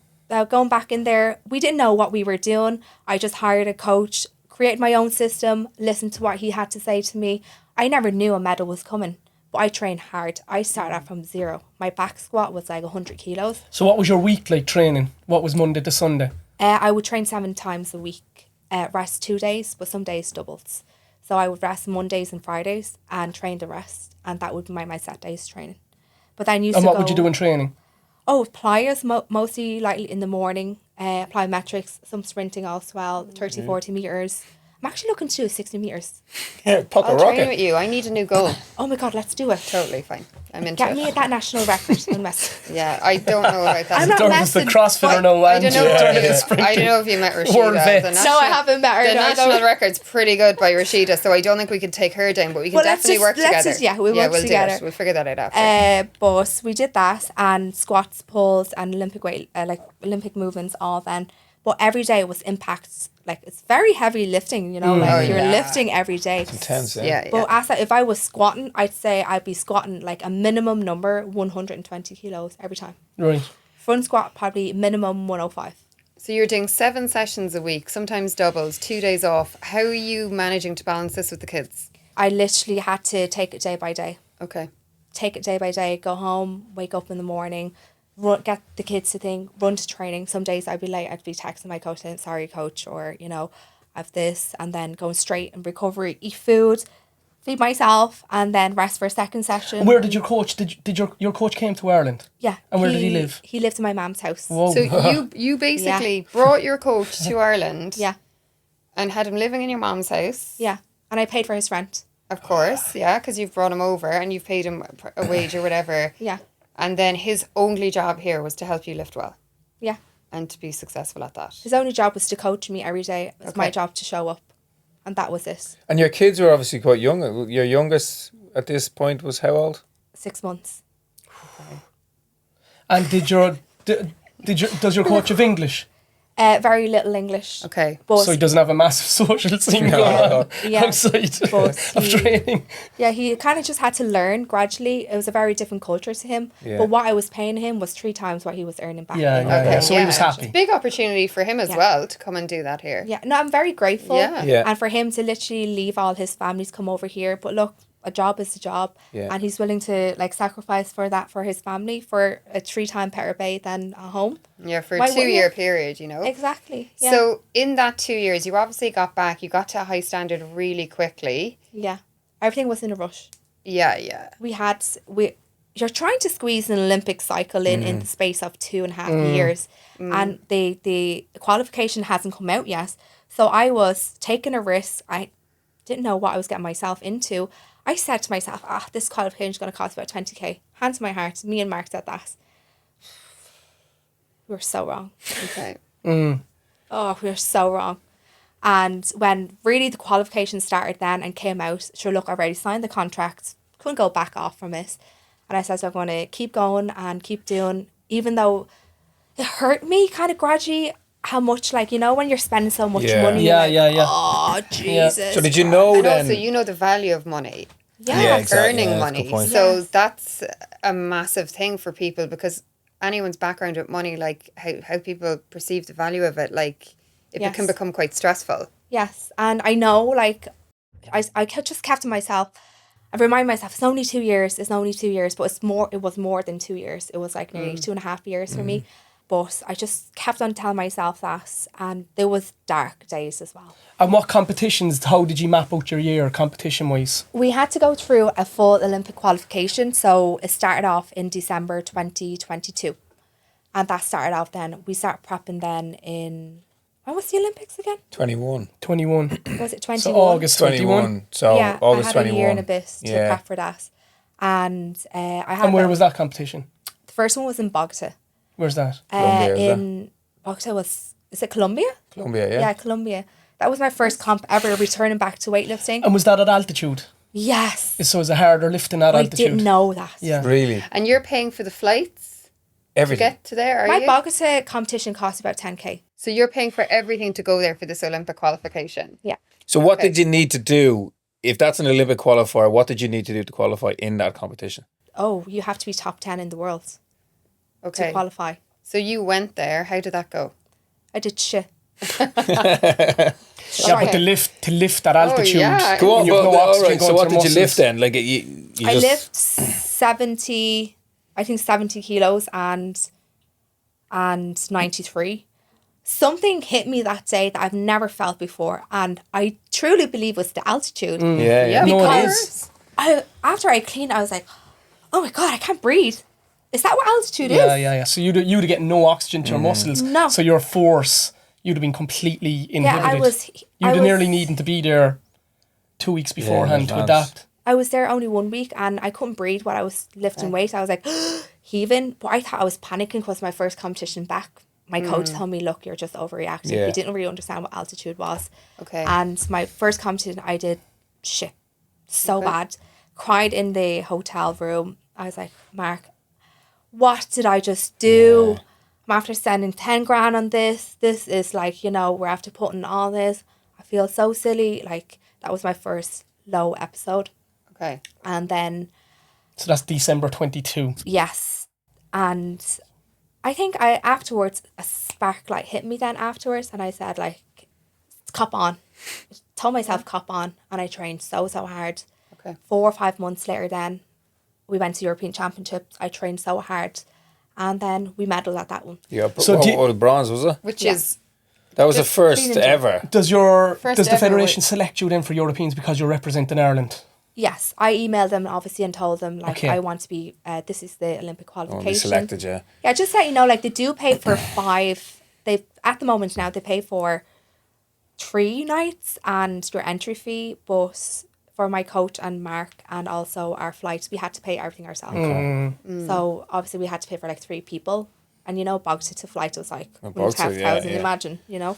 going back in there, we didn't know what we were doing. I just hired a coach, created my own system, listened to what he had to say to me. I never knew a medal was coming, but I trained hard. I started out from zero. My back squat was like 100 kilos. So what was your week like training? What was Monday to Sunday? I would train 7 times a week, rest 2 days, but some days doubles. So I would rest Mondays and Fridays and train the rest, and that would be my set days training. But then used And to what go, would you do in training? Oh, plyos, mostly like in the morning, plyometrics, some sprinting as well, 30, 40 metres. I'm actually looking to do 60 meters. Yeah, puck a I'll train rocket. with you. I need a new goal. Oh my God, let's do it. Totally fine. I'm into Get it. me that national record. I'm messing. Yeah, I don't know about that. I'm not Dermot's the messing, CrossFitter but now. I don't know. Yeah. I don't know if you met World Rashida. vets. No, I haven't met her. The no, I national don't. record's pretty good by Rashida, so I don't think we can take her down, but we can Well, let's definitely just- work let's together. just- yeah, we'll work do together. it. We'll figure that out after. But we did that and squats, pulls, and Olympic weight, like Olympic movements, all then. But every day was impact. Like it's very heavy lifting, you know. Like Oh, you're yeah. lifting every day. Intense, yeah. Yeah, But if I was squatting, I'd say I'd be squatting like a minimum number 120 kilos every time. Right. Front squat probably minimum 105. So you're doing 7 sessions a week, sometimes doubles, 2 days off. How are you managing to balance this with the kids? I literally had to take it day by day. Okay. Take it day by day. Go home, wake up in the morning, get the kids to run to training. Some days I'd be late. I'd be texting my coach saying, "Sorry, coach," or I've this, and then going straight in recovery, eat food, feed myself, and then rest for a second session. Where did your coach? Did your coach came to Ireland? Yeah. And where did he live? He lived in my mum's house. Whoa. So you basically brought your coach to Ireland. Yeah. And had him living in your mom's house. Yeah, and I paid for his rent. Of course, yeah, because you've brought him over and you've paid him a wage or whatever. Yeah. And then his only job here was to help you lift well Yeah. and to be successful at that. His only job was to coach me every day. It was my Okay. job to show up. And that was it. And your kids were obviously quite young. Your youngest at this point was how old? 6 months. And does your coach have English? Very little English. Okay. But So he doesn't have a massive social scene going on Yeah. outside But of he- training. yeah, he kind of just had to learn gradually. It was a very different culture to him. Yeah. But what I was paying him was 3 times what he was earning back. Yeah, in yeah, Ireland. yeah. So he was happy. Big opportunity for him as Yeah. well to come and do that here. Yeah, no, I'm very grateful. Yeah. Yeah. And for him to literally leave all his families, come over here. But look, a job is a job. Yeah. And he's willing to sacrifice for that for his family for a 3 time better pay than a home. Yeah, for a Why wouldn't 2-year you? period, Exactly. Yeah. So in that 2 years, you obviously got back, you got to a high standard really quickly. yeah. Everything was in a rush. Yeah, yeah. You're trying to squeeze an Olympic cycle in the space of 2.5 years, and the qualification hasn't come out yet. So I was taking a risk. I didn't know what I was getting myself into. I said to myself, this qualification is going to cost about 20k. Hand to my heart, me and Mark said that. We were so wrong. Okay. Oh, we were so wrong. And when really the qualification started then and came out, sure, look, I already signed the contract, couldn't go back off from it. And I said, so I'm going to keep going and keep doing, even though it hurt me kind of gradually, how much, when you're spending so much Yeah. money. Yeah, you're like, yeah. Oh, Jesus. So did you know And then? also, you know the value of money. Yeah. Yeah, exactly. Earning Yeah, that's a good money. point. So Yes. that's a massive thing for people because anyone's background with money, like how people perceive the value of it, like it Yes. can become quite stressful. Yes. And I know, I just kept to myself. I remind myself, it's only 2 years, but it was more than 2 years. It was nearly 2.5 years for me. But I just kept on telling myself that, and there was dark days as well. And what competitions, how did you map out your year competition-wise? We had to go through a full Olympic qualification, so it started off in December 2022. And that started off then, we started prepping then in, when was the Olympics again? 21. 21. Was it 21? So August 21. 21. So Yeah, August I had 21. a year and a bit to Yeah. prep for that. And I had And where was that competition? the first one was in Bogota. Where's that? Colombia, is in Bogota is it Colombia? Colombia, yeah. Yeah, Colombia. That was my first comp ever returning back to weightlifting. And was that at altitude? Yes. So is it harder lifting at I altitude? didn't know that. Yeah. Really? And you're paying for the flights to Everything. get to there, are My you? Bogota competition cost about 10k. So you're paying for everything to go there for this Olympic qualification. Yeah. So what did you need to do? If that's an Olympic qualifier, what did you need to do to qualify in that competition? Oh, you have to be top 10 in the world Okay. to qualify. So you went there. How did that go? I did shit. Yeah, but to lift at altitude. yeah. Go on, you have but, no all oxygen right. going So to what your did you lift muscles. then? Like you I just lift 70 kilos and 93. Something hit me that day that I've never felt before, and I truly believe was the altitude. yeah, yeah. No, it Because is. after I cleaned, I was like, oh my God, I can't breathe. Is that what altitude Yeah, is? yeah, yeah. So you'd get no oxygen to your muscles. No. So your force, you'd have been completely Yeah, inhibited. You'd have nearly needing to be there 2 weeks beforehand to adapt. I was there only 1 week and I couldn't breathe while I was lifting weight. I was like heaving, but I thought I was panicking because my first competition back. My coach told me, look, you're just overreacting. Yeah. He didn't really understand what altitude was. Okay. And my first competition, I did shit so bad. Cried in the hotel room. I was like, Mark, what did I just do? Yeah. I'm after spending 10 grand on this. This is like, you know, we're after putting all this. I feel so silly. Like, that was my first low episode. Okay. And then... So that's December 22. Yes. And I think afterwards, a spark like hit me then afterwards. And I said, like, cop on. Told myself, cop on. And I trained so hard. Okay. 4 or 5 months later then, we went to European Championships. I trained so hard. And then we medalled at that one. Yeah, So bronze, was it? Which is... That was the Just first clean and jerk. ever. Does First the ever federation select you then for Europeans because you're representing Ireland? Yes. I emailed them, obviously, and told them, like, Okay. I want to be... this is the Olympic Oh, they qualification. selected you. Yeah, just to let you know, like, they do pay for 5... They at the moment now, they pay for 3 nights and your entry fee, but for my coach and Mark and also our flights, we had to pay everything ourselves. So obviously we had to pay for like 3 people, and you know, Bogota to flight was like Bogota, 12,000. yeah. Imagine, you know.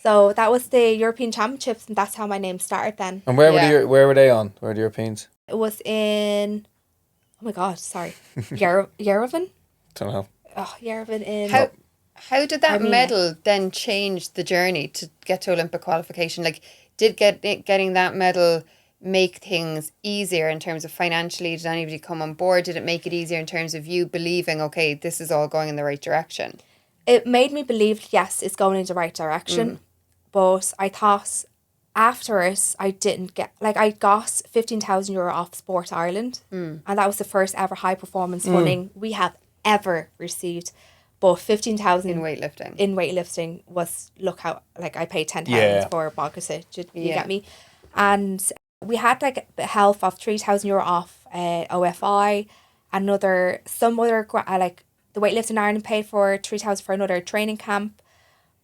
So that was the European Championships, and that's how my name started. Then And where Yeah. where were they on? Where were the Europeans? it was in, oh my god, sorry, Yerevan. Don't know. Oh, Yerevan in. How did that Armenia. medal then change the journey to get to Olympic qualification? Like, did getting that medal make things easier in terms of financially? Did anybody come on board? Did it make it easier in terms of you believing, okay, this is all going in the right direction? It made me believe, yes, it's going in the right direction. But I thought after it, I didn't get... Like, I got €15,000 off Sport Ireland. And that was the first ever high performance funding we have ever received. But 15,000 In weightlifting. in weightlifting was, look how... Like, I paid 10,000 Yeah. for Bogota. You Yeah. get me? And we had, like, a help of €3,000 off OFI. Some other... like, the weightlifting Ireland paid for 3,000 for another training camp.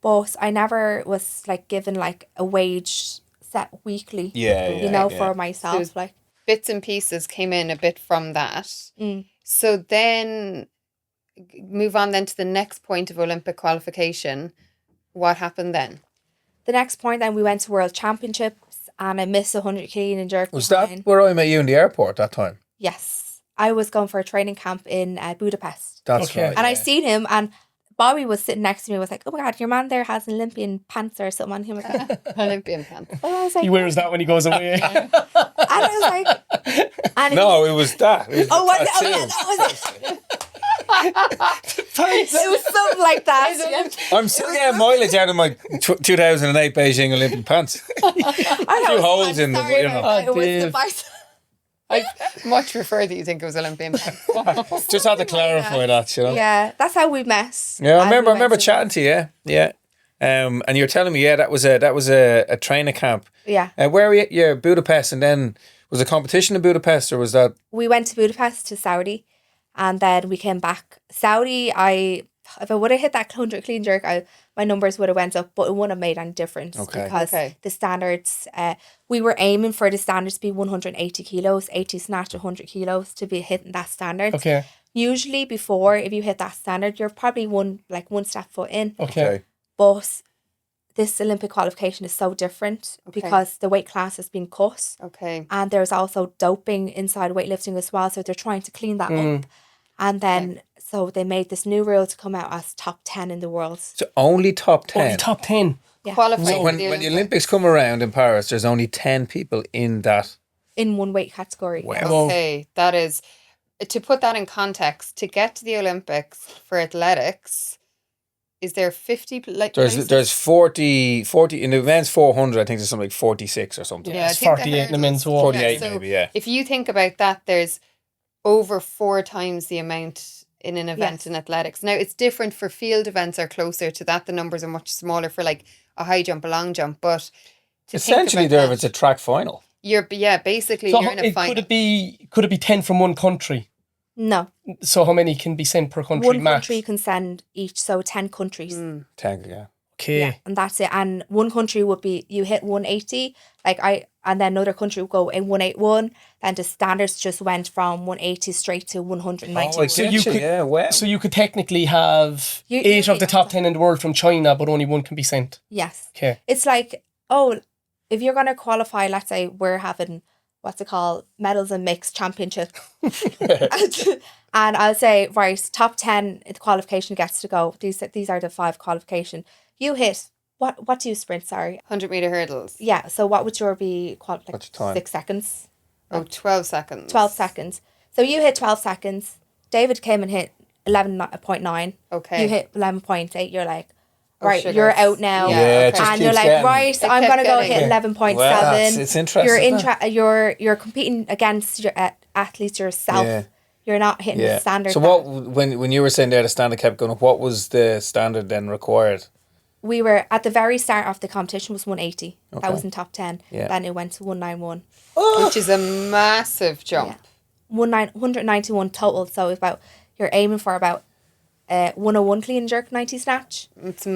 But I never was, like, given, like, a wage set weekly. You know, for myself. There's like, bits and pieces came in a bit from that. So then move on then to the next point of Olympic qualification. What happened then? the next point, then we went to World Championships and I missed 100 clean and jerk. Was that where I met you in the airport that time? Yes. I was going for a training camp in Budapest. That's Okay. right. And I yeah. seen him, and Bobby was sitting next to me, was like, oh my God, your man there has an Olympian pants or something on him. Olympian pants. And I was like, He wears that when he goes away. and I was like, and No, it was that. It was oh, the was it? Oh, tattoo. yeah, that was it. It was something like that. I'm still getting mileage out of my 2008 Beijing Olympic pants. I few know, holes I'm in the- sorry you know. about that. It was the Dave. bicep. I much prefer that you think it was Olympian pants. Just had to clarify that, you know. Yeah, that's how we met. Yeah, I And we remember went to- chatting to you. Yeah. And you're telling me, that was a training camp. Yeah. Where were you? Yeah, Budapest, and then was a competition in Budapest, or was that? We went to Budapest to Saudi, and then we came back. Saudi, if I would have hit that 100 clean jerk, my numbers would have went up, but it wouldn't have made any difference because the standards, we were aiming for the standards to be 180 kilos, 80 snatch, 100 kilos to be hitting that standard. Okay. Usually before, if you hit that standard, you're probably one step foot in. Okay. But this Olympic qualification is so different because the weight class has been cut. Okay. And there's also doping inside weightlifting as well. So they're trying to clean that up. And then, so they made this new rule to come out as top 10 in the world. So only top 10. Only top 10. Yeah. Qualified So for when the Olympics come around in Paris, there's only 10 people in that. In one weight category. Wow. Okay, that is, to put that in context, to get to the Olympics for athletics, is there 50 like places? There's 40 in the men's 400. I think there's something like 46 or something. Yeah, I It's think the 48 in the hurdles- men's walk. 48 so maybe, yeah. If you think about that, there's over 4 times the amount in an event Yes. in athletics. Now, it's different for field events are closer to that. The numbers are much smaller for like a high jump, a long jump. But to Essentially, think there about it's a track final. basically So you're in a final. could it be 10 from one country? No. So how many can be sent per country One max? country can send each, so 10 countries. 10, yeah. Okay. Yeah, and that's it. And one country would be you hit 180, and then another country would go in 181. Then the standards just went from 180 straight to 191. Oh, so you could, yeah, wow. So you could technically have 8 of the top 10 in the world from China, but only one can be sent. Yes. Okay. It's like, if you're going to qualify, let's say we're having, what's it called, medals and mixed championship. And I'll say, right, top 10, the qualification gets to go. These are the 5 qualification. You hit, what do you sprint, sorry? 100 meter hurdles. Yeah, so what would your be, What's your time? 6 seconds? Oh, 12 seconds. 12 seconds. So you hit 12 seconds. David came and hit 11.9. Okay. You hit 11.8. You're like, right, sugars. you're out now. Yeah, it just and you're keeps like, getting- right, It I'm kept gonna go getting- hit 11.7. Well, it's interesting. You're competing against your athletes yourself. Yeah. You're not hitting the standard. So what, when you were saying there the standard kept going up, what was the standard then required? We were at the very start of the competition was 180. Okay. That was in top 10. Yeah. Then it went to 191. Which is a massive jump. Yeah. 191 total. So you're aiming for about 101 clean and jerk, 90 snatch. That's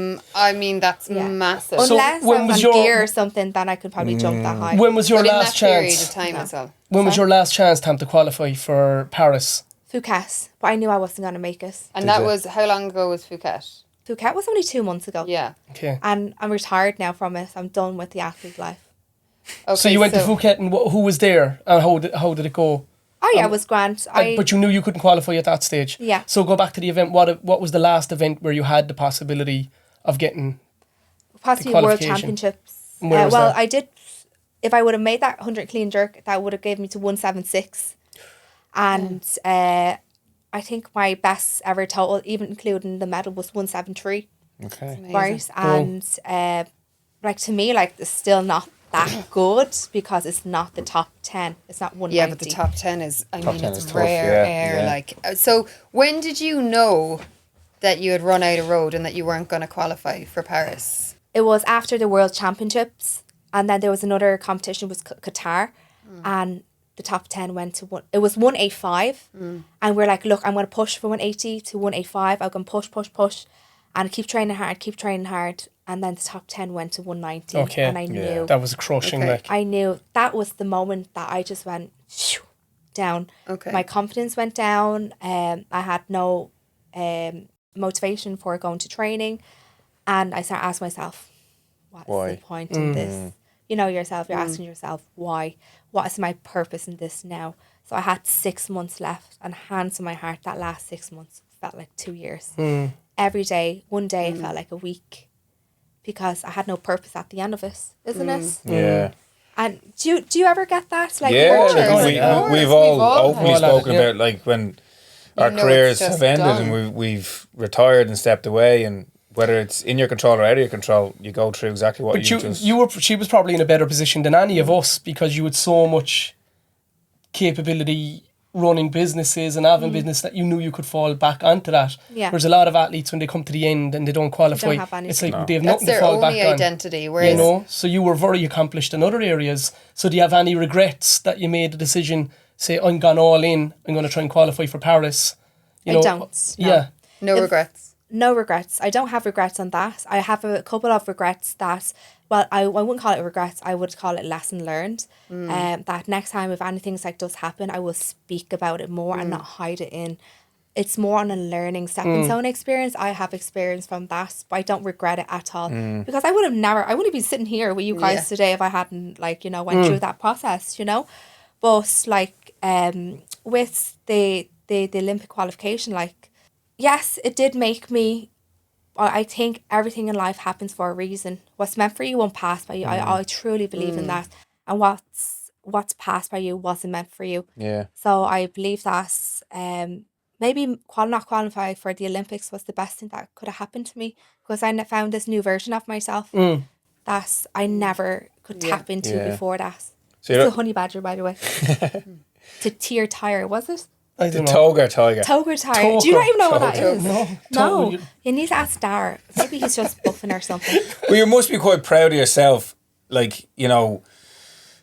massive. So Unless when I was was on your- gear or something, then I could probably jump that high. When was your But in last that period chance? of time as well. When was your last chance, Tam, to qualify for Paris? Phuket, but I knew I wasn't going to make it. And Did that you? was, how long ago was Phuket? Phuket was only 2 months ago. Yeah. Okay. And I'm retired now from it. I'm done with the athlete life. Okay, So you went to Phuket, and who was there, and how did it go? Oh yeah, it was grand. But you knew you couldn't qualify at that stage. Yeah. So go back to the event. What was the last event where you had the possibility of getting? possibly the World qualification. Championships. Where was well, that? I did. If I would have made that 100 clean jerk, that would have given me to 176, and I think my best ever total, even including the medal, was 173. Okay. Right, and to me, it's still not that good because it's not the top 10. It's not 190. Yeah, but the top 10 is, Top 10 it's is tough, rare yeah, air. yeah. So when did you know that you had run out of road and that you weren't going to qualify for Paris? It was after the World Championships, and then there was another competition, was Qatar, and the top 10 went to it was 185, and we're like, look, I'm going to push from 180 to 185. I'm going to push, and keep training hard, and then the top 10 went to 190, Okay. and I knew That was crushing. Okay. Like I knew that was the moment that I just went shoo, down. Okay. My confidence went down. I had no motivation for going to training, and I started asking myself, what's Why? the point in this? You know yourself, you're asking yourself, why? What is my purpose in this now? So I had 6 months left, and hands on my heart, that last 6 months felt like 2 years. Every day, one day felt like a week, because I had no purpose at the end of it, isn't it? Yeah. And do you ever get that? Like, Yeah, course, we've all openly had it, spoken yeah. about when our know careers it's have just ended done. and we've retired and stepped away, and whether it's in your control or out of your control, you go through exactly what But you just... she was probably in a better position than any of us, because you had so much capability running businesses and having business that you knew you could fall back onto that. Yeah. There's a lot of athletes, when they come to the end and they don't qualify, have anything. it's like No. they have That's nothing to their fall back only on. identity. Whereas You know, so you were very accomplished in other areas. So do you have any regrets that you made the decision, say, I'm gone all in, I'm going to try and qualify for Paris? You I know, don't, no. Yeah. no regrets. No regrets. I don't have regrets on that. I have a couple of regrets that, well, I wouldn't call it regrets. I would call it lesson learned. That next time, if anything does happen, I will speak about it more and not hide it in. It's more on a learning stepping stone experience. I have experience from that, but I don't regret it at all, because I wouldn't be sitting here with you guys today if I hadn't went through that process, But with the Olympic qualification, yes, it did make me. I think everything in life happens for a reason. What's meant for you won't pass by you. I truly believe in that. And what's passed by you wasn't meant for you. Yeah. So I believe that maybe not qualify for the Olympics was the best thing that could have happened to me, because I found this new version of myself that I never could tap into Yeah. before that. So It's you're a honey badger, by the way. To tear tire, was it? I the don't know. Toger Tiger. Toger tire. Do you not even know what that is? No. No. Toger. You need to ask Dar. Maybe he's just buffing or something. Well, you must be quite proud of yourself,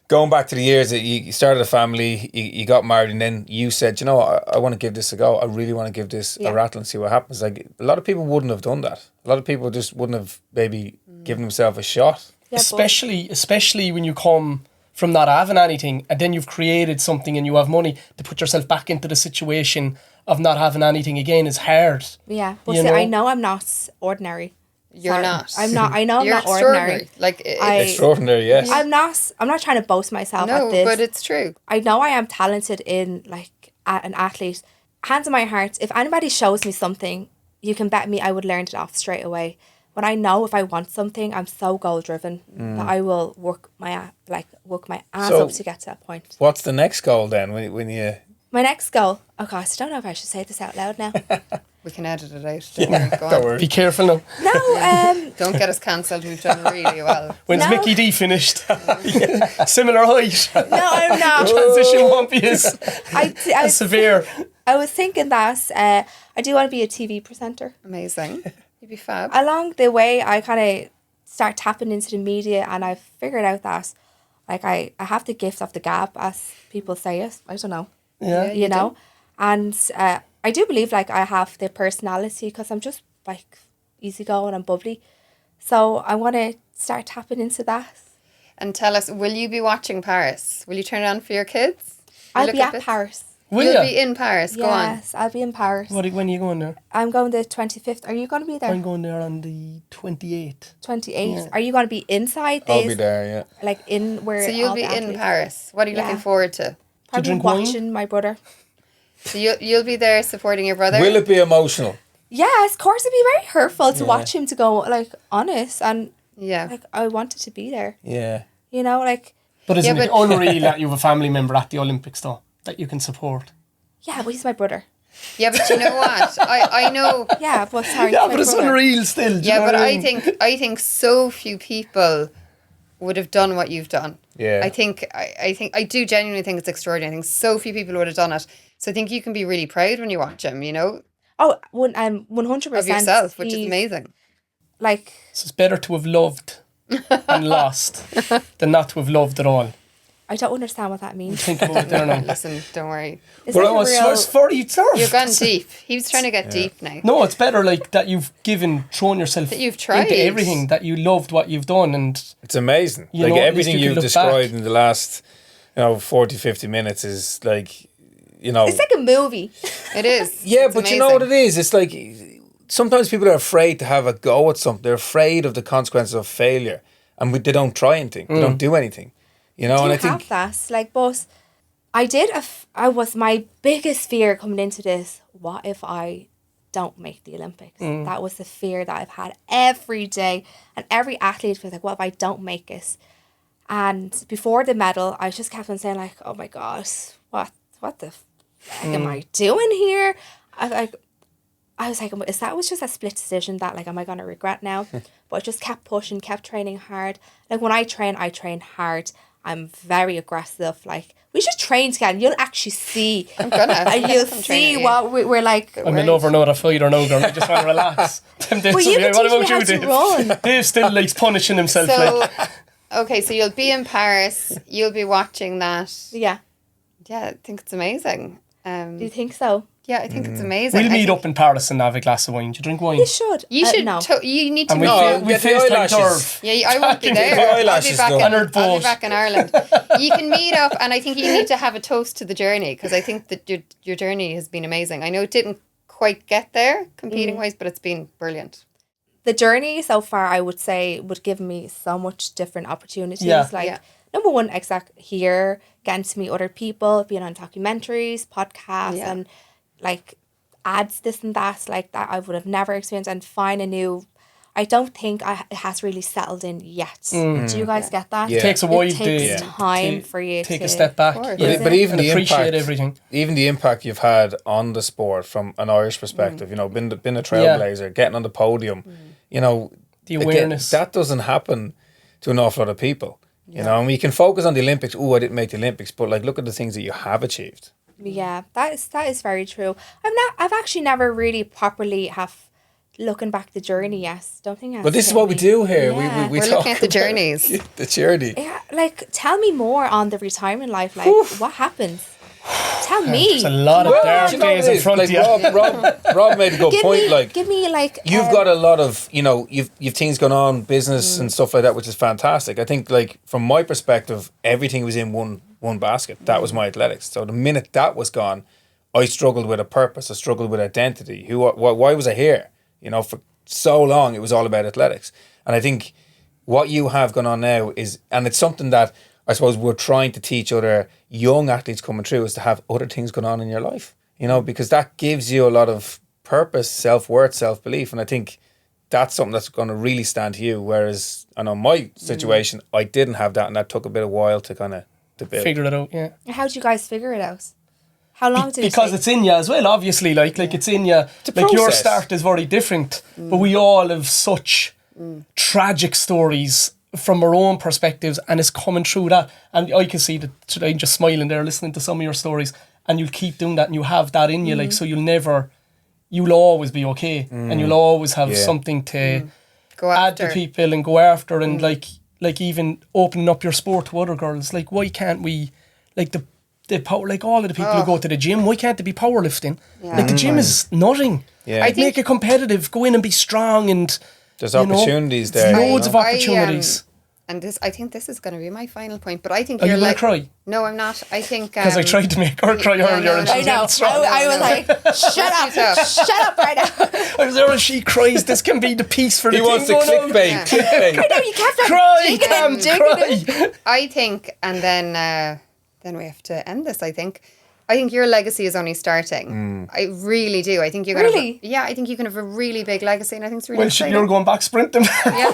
going back to the years that you started a family, you got married, and then you said, you know what, I want to give this a go. I really want to give this a rattle and see what happens. Like, a lot of people wouldn't have done that. A lot of people just wouldn't have maybe given themselves a shot. Yeah, especially when you come from not having anything, and then you've created something and you have money to put yourself back into the situation of not having anything again is hard. Yeah, but see, I know I'm not ordinary. You're not. I'm not. I know You're I'm not ordinary. extraordinary. Like Extraordinary, yes. I'm not trying to boast myself no, at this. but it's true. I know I am talented in like an athlete. Hands on my heart, if anybody shows me something, you can bet me I would learn it off straight away. But I know if I want something, I'm so goal driven that I will work my ass up to get to that point. What's the next goal then? When you? My next goal. Oh gosh, I don't know if I should say this out loud now. We can edit it out. Don't worry. Go Don't on. worry. Be careful now. No, Don't get us cancelled. We've done really well. When's No. Mickey D finished? Similar height. no, I'm not. Transition won't be as I severe. I was thinking that I do want to be a TV presenter. Amazing. You'd be fab. Along the way, I kind of start tapping into the media, and I've figured out that like I have the gift of the gab, as people say it. I don't know. Yeah. You know? And I do believe like I have the personality because I'm just like easygoing and bubbly. So I want to start tapping into that. And tell us, will you be watching Paris? Will you turn it on for your kids? I'll Look be at at this. Paris. Will You'll ya? be in Paris. Go on. Yes, I'll be in Paris. When are you going there? I'm going the 25th. Are you going to be there? I'm going there on the 28th. 28th. Yeah. Are you going to be inside I'll this? be there, yeah. Like in where So you'll all be the in athletes- Paris. What are you looking Yeah. forward to? Probably drink wine? watching my brother. So you'll be there supporting your brother. Will it be emotional? Yes, of course it'd be very hurtful to watch him to go like honest and Yeah. like I wanted to be there. Yeah. You know, like But isn't Yeah, it but- unreal that you have a family member at the Olympics though that you can support? yeah, but he's my brother. Yeah, but you know what? I know. Yeah, but sorry. Yeah, he's my but it's brother. unreal still. do you Yeah, know but what I mean? think so few people would have done what you've done. Yeah. I think I do genuinely think it's extraordinary. I think so few people would have done it. So I think you can be really proud when you watch him, you know, Oh, 100%. of yourself, which is he's, amazing. Like, So it's better to have loved and lost than not to have loved at all. I don't understand what that means. Think about it there now. Listen, don't worry. It's Well, like a real, it's 40 You've gone deep. He was trying to get deep now. No, it's better like that you've thrown yourself That you've tried. into everything, that you loved what you've done, and It's amazing. You Like know, at everything least you you've can look described back. in the last, 40, 50 minutes is like, it's like a movie. It is. Yeah, It's but you know what it amazing. is? It's like sometimes people are afraid to have a go at something. They're afraid of the consequences of failure, and they don't try anything. They don't do anything. You know, Do and you I think have that? Like, but I was my biggest fear coming into this. What if I don't make the Olympics? That was the fear that I've had every day, and every athlete was like, "What if I don't make it?" And before the medal, I just kept on saying like, "Oh my gosh, what the fuck am I doing here?" I was like, is that was just a split decision that like, am I going to regret now? But I just kept pushing, kept training hard. Like when I train hard. I'm very aggressive. Like we should train together. You'll actually see. I'm gonna. And you'll I'm see training, what we're like. I'm in over another fighter now, girl. I just want to relax. Them days Well, you will be, can what teach me about how you, to Dave? run. Dave still likes punishing himself. So, like. okay, so you'll be in Paris. You'll be watching that. Yeah. Yeah, I think it's amazing. Do you think so? Yeah, I think it's amazing. We'll I meet think up in Paris and have a glass of wine. Do you drink wine? You should. You should. No. You need to And meet. we'll get the FaceTime eyelashes. Turv. Yeah, I won't be Get there. the I'll be eyelashes back. done. On her I'll boat. be back in Ireland. You can meet up, and I think you need to have a toast to the journey because I think that your journey has been amazing. I know it didn't quite get there competing wise, but it's been brilliant. The journey so far, I would say, would give me so much different opportunities. Yeah. Like, Yeah. number one, here, getting to meet other people, being on documentaries, podcasts, Yeah. and like ads, this and that, like that I would have never experienced, and find a new. I don't think it has really settled in yet. Do you guys get that? Yeah. It takes a while It takes to time for you take to a step back. course. Yeah. But even and the appreciate impact, everything. even the impact you've had on the sport from an Irish perspective, been a trailblazer, getting on the podium, The awareness. that doesn't happen to an awful lot of people. You know, and we can focus on the Olympics. Oh, I didn't make the Olympics, but like, look at the things that you have achieved. Yeah, that is very true. I've actually never really properly have looking back the journey yet. Don't think that's But this is what we do here. Yeah. We We're talk looking at the about journeys. the journey. Yeah, like tell me more on the retirement life. Like what happens? Tell me. There's a lot of Well, dark do you know days what it in is? front Like of you. Rob made a good point. Give me like you've got a lot of, you've things going on, business and stuff like that, which is fantastic. I think, like, from my perspective, everything was in one basket. That was my athletics. So the minute that was gone, I struggled with a purpose. I struggled with identity. Why was I here? For so long, it was all about athletics. And I think what you have going on now is, and it's something that I suppose we're trying to teach other young athletes coming through, is to have other things going on in your life, because that gives you a lot of purpose, self-worth, self-belief. And I think that's something that's going to really stand to you. Whereas I know my situation, I didn't have that, and that took a bit of while to kind of to build. Figure it out, yeah. How did you guys figure it out? How long did it Because take? it's in you as well, obviously. Like it's in you. Like your process. start is very different, but we all have such tragic stories from our own perspectives, and it's coming through that. And I can see that I'm just smiling there, listening to some of your stories, and you'll keep doing that, and you have that in you, like, so you'll always be okay, and you'll always have something to Go add after. to people and go after, and like even opening up your sport to other girls. Like, why can't we, like the power, like all of the people who go to the gym, why can't they be powerlifting? Yeah. Like the gym is nothing. Yeah. Like, make it competitive, go in and be strong, and There's opportunities there. loads of opportunities. And I think this is going to be my final point, but I think Are you're you gonna like, cry? No, I'm not. I think Because I tried to make her cry earlier, and she I was know. getting strong. I was like, shut up right now. I was there and she cries. This can be the piece for the He thing wants to going on. clickbait. Yeah. clickbait. I know you kept on Cry, jiggling and Tam, cry. I think, and then we have to end this. I think your legacy is only starting. I really do. I think you're going Really? to. Yeah, I think you can have a really big legacy, and I think it's really Well, exciting. you're going back sprinting. Yeah.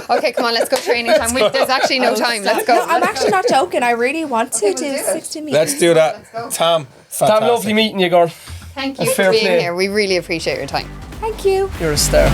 Okay, come on, let's go training time. There's actually no time. Let's go. No, I'm actually not joking. I really want to we'll do do it. 60 meters. Let's do that. Let's go. Tam, Tam, fantastic. lovely meeting you, girl. Thank you That's for fair being play. here. We really appreciate your time. Thank you. You're a star.